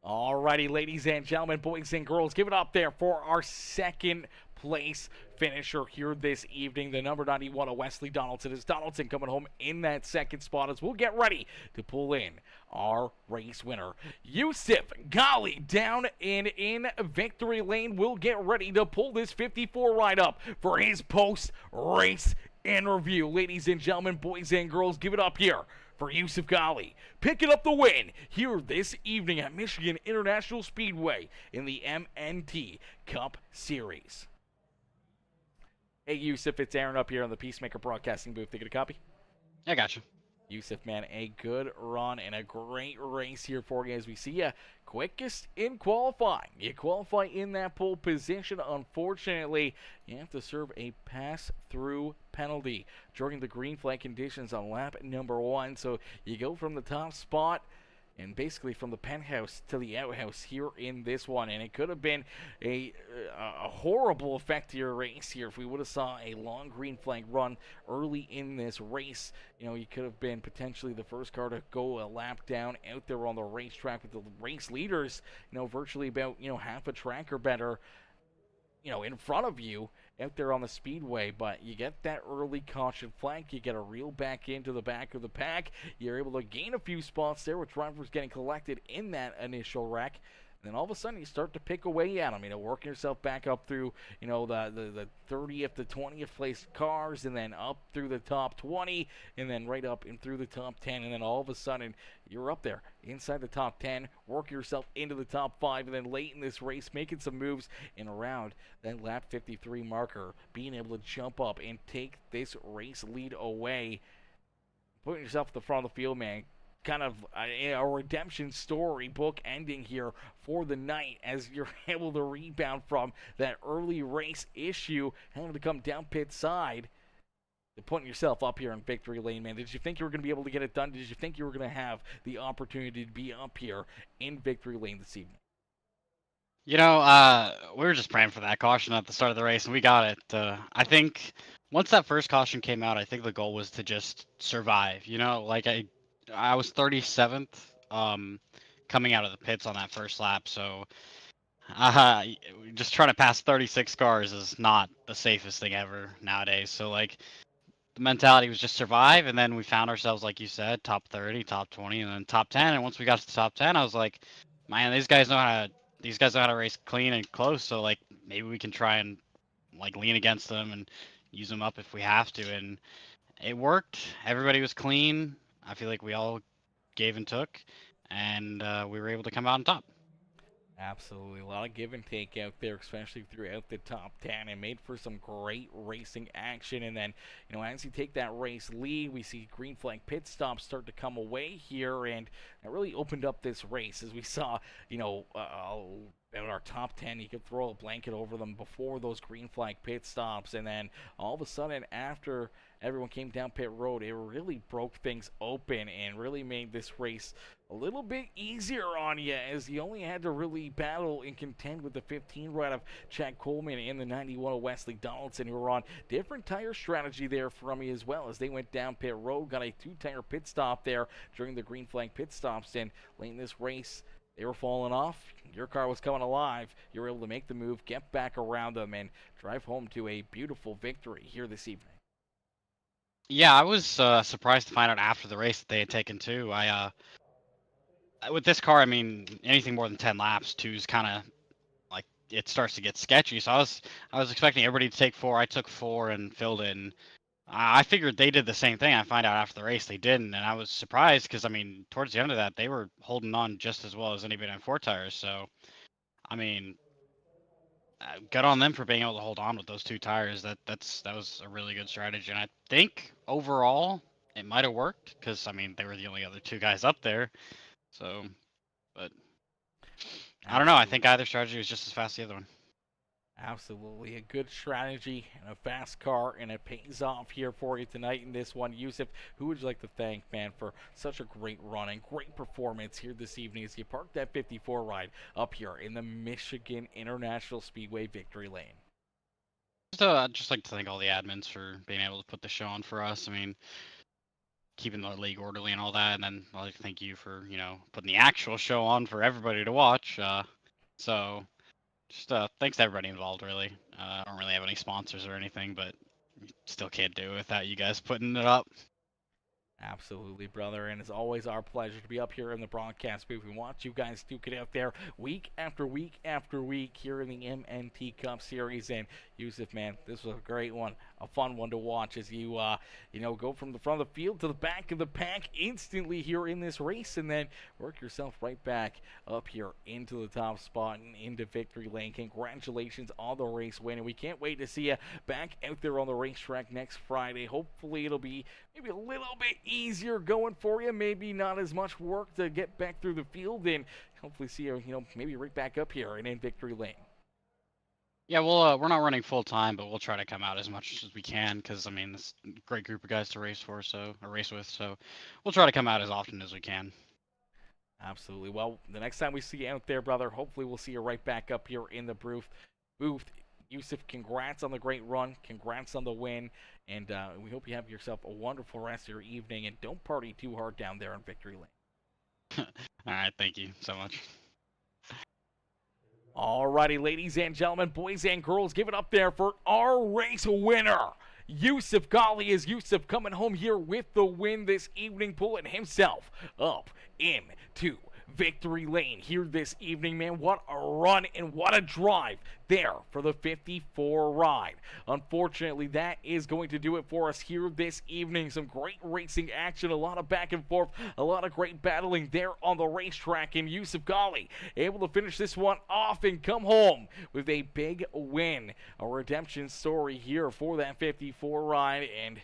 Speaker 2: Alrighty, ladies and gentlemen, boys and girls, give it up there for our second place finisher here this evening. The number 91 of Wesley Donaldson. Is Donaldson coming home in that second spot as we'll get ready to pull in our race winner. Yusuf Ghali down and in victory lane. We'll get ready to pull this 54 ride up for his post-race interview. Ladies and gentlemen, boys and girls, give it up here for Yusuf Ghali, picking up the win here this evening at Michigan International Speedway in the MNT Cup Series. Hey, Yusuf, it's Aaron up here on the Peacemaker Broadcasting booth. They get a copy?
Speaker 5: I got you.
Speaker 2: Yusuf, man, a good run and a great race here for you as we see you quickest in qualifying. You qualify in that pole position. Unfortunately, you have to serve a pass-through penalty during the green flag conditions on lap number 1. So you go from the top spot and basically from the penthouse to the outhouse here in this one. And it could have been a horrible effect to your race here if we would have saw a long green flag run early in this race. You could have been potentially the first car to go a lap down out there on the racetrack with the race leaders, virtually about, half a track or better, in front of you out there on the speedway. But you get that early caution flag, you get a reel back into the back of the pack, you're able to gain a few spots there with drivers getting collected in that initial wreck. And then all of a sudden you start to pick away at them, working yourself back up through, the 30th to 20th place cars, and then up through the top 20, and then right up and through the top 10, and then all of a sudden you're up there inside the top 10, work yourself into the top 5, and then late in this race making some moves and around that lap 53 marker, being able to jump up and take this race lead away, putting yourself at the front of the field, man. Kind of a redemption story book ending here for the night as you're able to rebound from that early race issue, having to come down pit side to putting yourself up here in victory lane, man. Did you think you were going to be able to get it done? Did you think you were going to have the opportunity to be up here in victory lane this evening?
Speaker 5: We were just praying for that caution at the start of the race, and we got it. I think once that first caution came out, I think the goal was to just survive. I was 37th coming out of the pits on that first lap, so just trying to pass 36 cars is not the safest thing ever nowadays. So the mentality was just survive, and then we found ourselves, like you said, top 30, top 20, and then top 10. And once we got to the top 10, I was like, man, these guys know how to race clean and close. So maybe we can try and lean against them and use them up if we have to. And it worked. Everybody was clean. I feel like we all gave and took, and we were able to come out on top.
Speaker 2: Absolutely. A lot of give and take out there, especially throughout the top 10, and made for some great racing action. And then, as you take that race lead, we see green flag pit stops start to come away here, and it really opened up this race as we saw, at our top 10, you could throw a blanket over them before those green flag pit stops, and then all of a sudden after everyone came down pit road, it really broke things open and really made this race a little bit easier on you, as you only had to really battle and contend with the 15 ride of Chad Coleman and the 91 of Wesley Donaldson, who were on different tire strategy there from me as well, as they went down pit road, got a 2-tire pit stop there during the green flag pit stops, and late in this race, they were falling off. Your car was coming alive. You were able to make the move, get back around them, and drive home to a beautiful victory here this evening.
Speaker 5: Yeah, I was surprised to find out after the race that they had taken 2. With this car, I mean, anything more than 10 laps, 2's kind of like it starts to get sketchy. So I was expecting everybody to take 4. I took 4 and filled in. I figured they did the same thing. I find out after the race they didn't, and I was surprised because I mean, towards the end of that, they were holding on just as well as anybody on 4 tires. So, I mean, good on them for being able to hold on with those 2 tires. That was a really good strategy, and I think overall it might have worked because I mean they were the only other 2 guys up there. So, but I don't know. I think either strategy was just as fast as the other one.
Speaker 2: Absolutely. A good strategy and a fast car, and it pays off here for you tonight in this one. Yusuf, who would you like to thank, man, for such a great run and great performance here this evening as you parked that 54 ride up here in the Michigan International Speedway victory lane?
Speaker 5: I'd just like to thank all the admins for being able to put the show on for us. I mean, keeping the league orderly and all that, and then I'd like to thank you for, you know, putting the actual show on for everybody to watch. So just thanks to everybody involved, really. I don't really have any sponsors or anything, but still can't do it without you guys putting it up.
Speaker 2: Absolutely, brother, and it's always our pleasure to be up here in the broadcast booth. We want you guys to get out there week after week after week here in the MNT Cup Series. And Yusuf, man, this was a great one, a fun one to watch as you, go from the front of the field to the back of the pack instantly here in this race, and then work yourself right back up here into the top spot and into victory lane. Congratulations on the race win, and we can't wait to see you back out there on the racetrack next Friday. Hopefully, it'll be maybe a little bit easier going for you, maybe not as much work to get back through the field, and hopefully see you, maybe right back up here and in victory lane.
Speaker 5: Yeah, well, we're not running full time, but we'll try to come out as much as we can because I mean, it's a great group of guys to race with, so we'll try to come out as often as we can.
Speaker 2: Absolutely. Well, the next time we see you out there, brother, hopefully we'll see you right back up here in the booth. Yusuf, congrats on the great run. Congrats on the win. And we hope you have yourself a wonderful rest of your evening. And don't party too hard down there in victory lane.
Speaker 5: All right, thank you so much.
Speaker 2: Alrighty, ladies and gentlemen, boys and girls, give it up there for our race winner. Yusuf Ghali is Yusuf coming home here with the win this evening, pulling himself up into victory lane here this evening, man. What a run and what a drive there for the 54 ride. Unfortunately, that is going to do it for us here this evening. Some great racing action, a lot of back and forth, a lot of great battling there on the racetrack, and Yusuf Ghali able to finish this one off and come home with a big win. A redemption story here for that 54 ride, and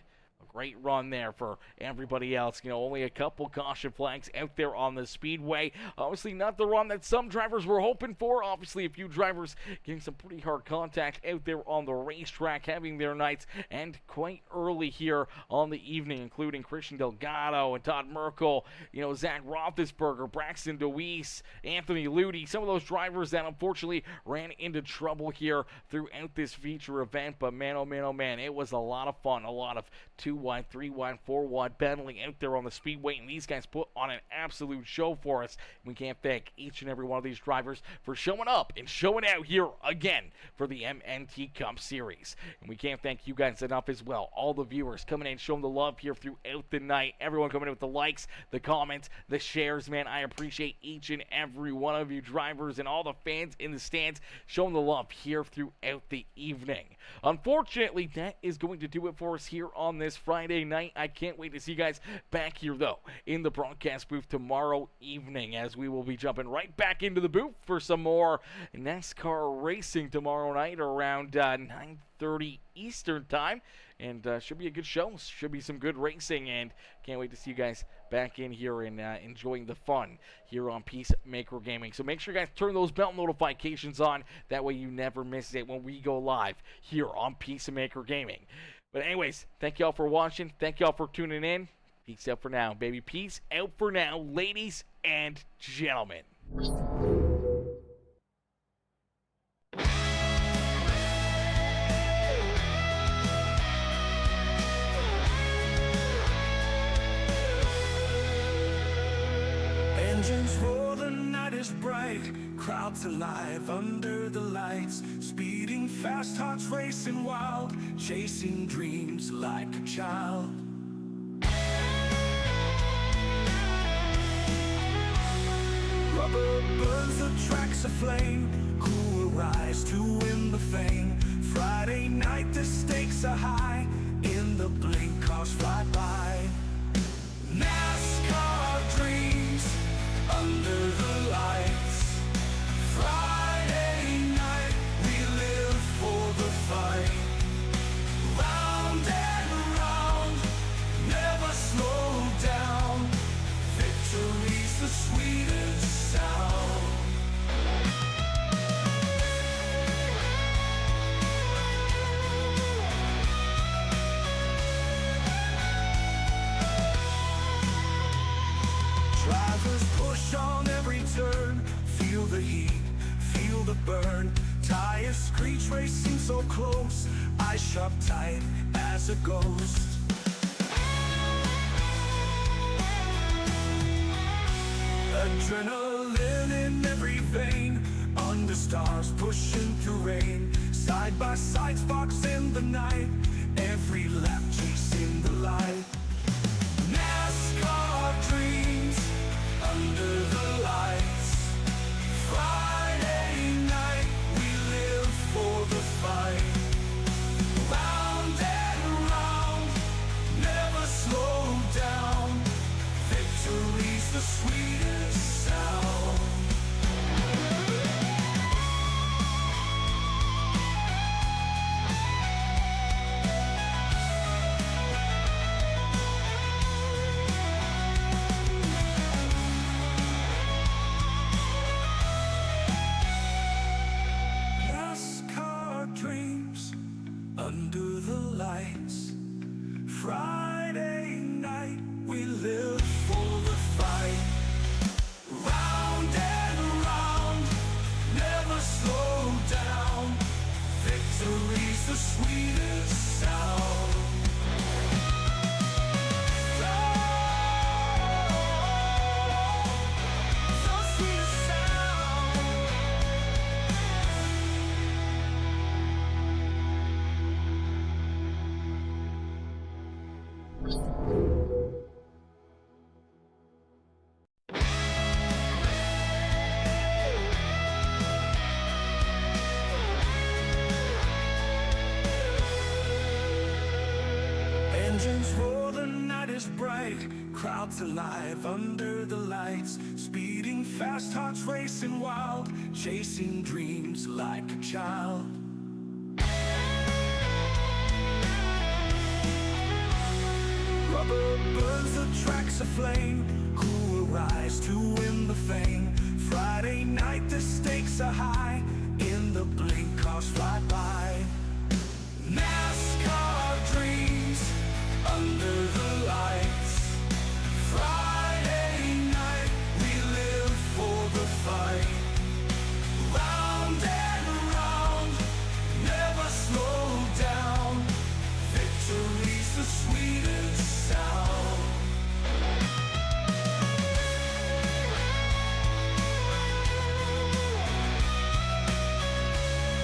Speaker 2: great run there for everybody else. Only a couple caution flags out there on the speedway. Obviously not the run that some drivers were hoping for. Obviously a few drivers getting some pretty hard contact out there on the racetrack, having their nights and quite early here on the evening, including Christian Delgado and Todd Merkel, Zach Roethlisberger, Braxton DeWeese, Anthony Ludi, some of those drivers that unfortunately ran into trouble here throughout this feature event. But man, oh man, oh man, it was a lot of fun, a lot of 2-wide, 3-wide, 4-wide battling out there on the speedway, and these guys put on an absolute show for us. We can't thank each and every one of these drivers for showing up and showing out here again for the MNT Cup Series. And we can't thank you guys enough as well. All the viewers coming in, showing the love here throughout the night. Everyone coming in with the likes, the comments, the shares, man. I appreciate each and every one of you drivers and all the fans in the stands showing the love here throughout the evening. Unfortunately, that is going to do it for us here on this Friday night. I can't wait to see you guys back here, though, in the broadcast booth tomorrow evening, as we will be jumping right back into the booth for some more NASCAR racing tomorrow night around 9:30 Eastern time. And should be a good show. Should be some good racing, and can't wait to see you guys back in here and enjoying the fun here on Peacemaker Gaming. So make sure you guys turn those bell notifications on. That way you never miss it when we go live here on Peacemaker Gaming. But anyways, thank y'all for watching. Thank y'all for tuning in. Peace out for now, baby. Peace out for now, ladies and gentlemen.
Speaker 1: Engines roar, the night is bright. Crowds alive under the lights. Speeding fast, hearts racing wild. Chasing dreams like a child. Rubber burns, the track's aflame. Who will rise to win the fame? Friday night, the stakes are high. In the blink, cars fly by. NASCAR dreams under the lights. Friday night, we live for the fight. Round and round, never slow down. Victory's the sweetest sound. Drivers push on every turn. Feel the heat, feel the burn. Tires screech, racing so close. Eyes sharp tight as a ghost. Adrenaline in every vein. Under stars pushing through rain. Side by side, sparks in the night. Every lap chasing the light. NASCAR dreams under the lights. Friday night, we live for the fight. Round and round, never slow down. Victory's the sweetest sound. NASCAR dreams under the lights. Friday night, we live for the fight. Round and round, never slow down. Victory's the sweetest sound. The sweetest sound. Engines roar, the night is bright. Crowds alive under the lights. Speeding fast, hearts racing wild. Chasing dreams like a child. Rubber burns, the track's aflame. Who will rise to win the fame? Friday night, the stakes are high. In the blink, cars fly by.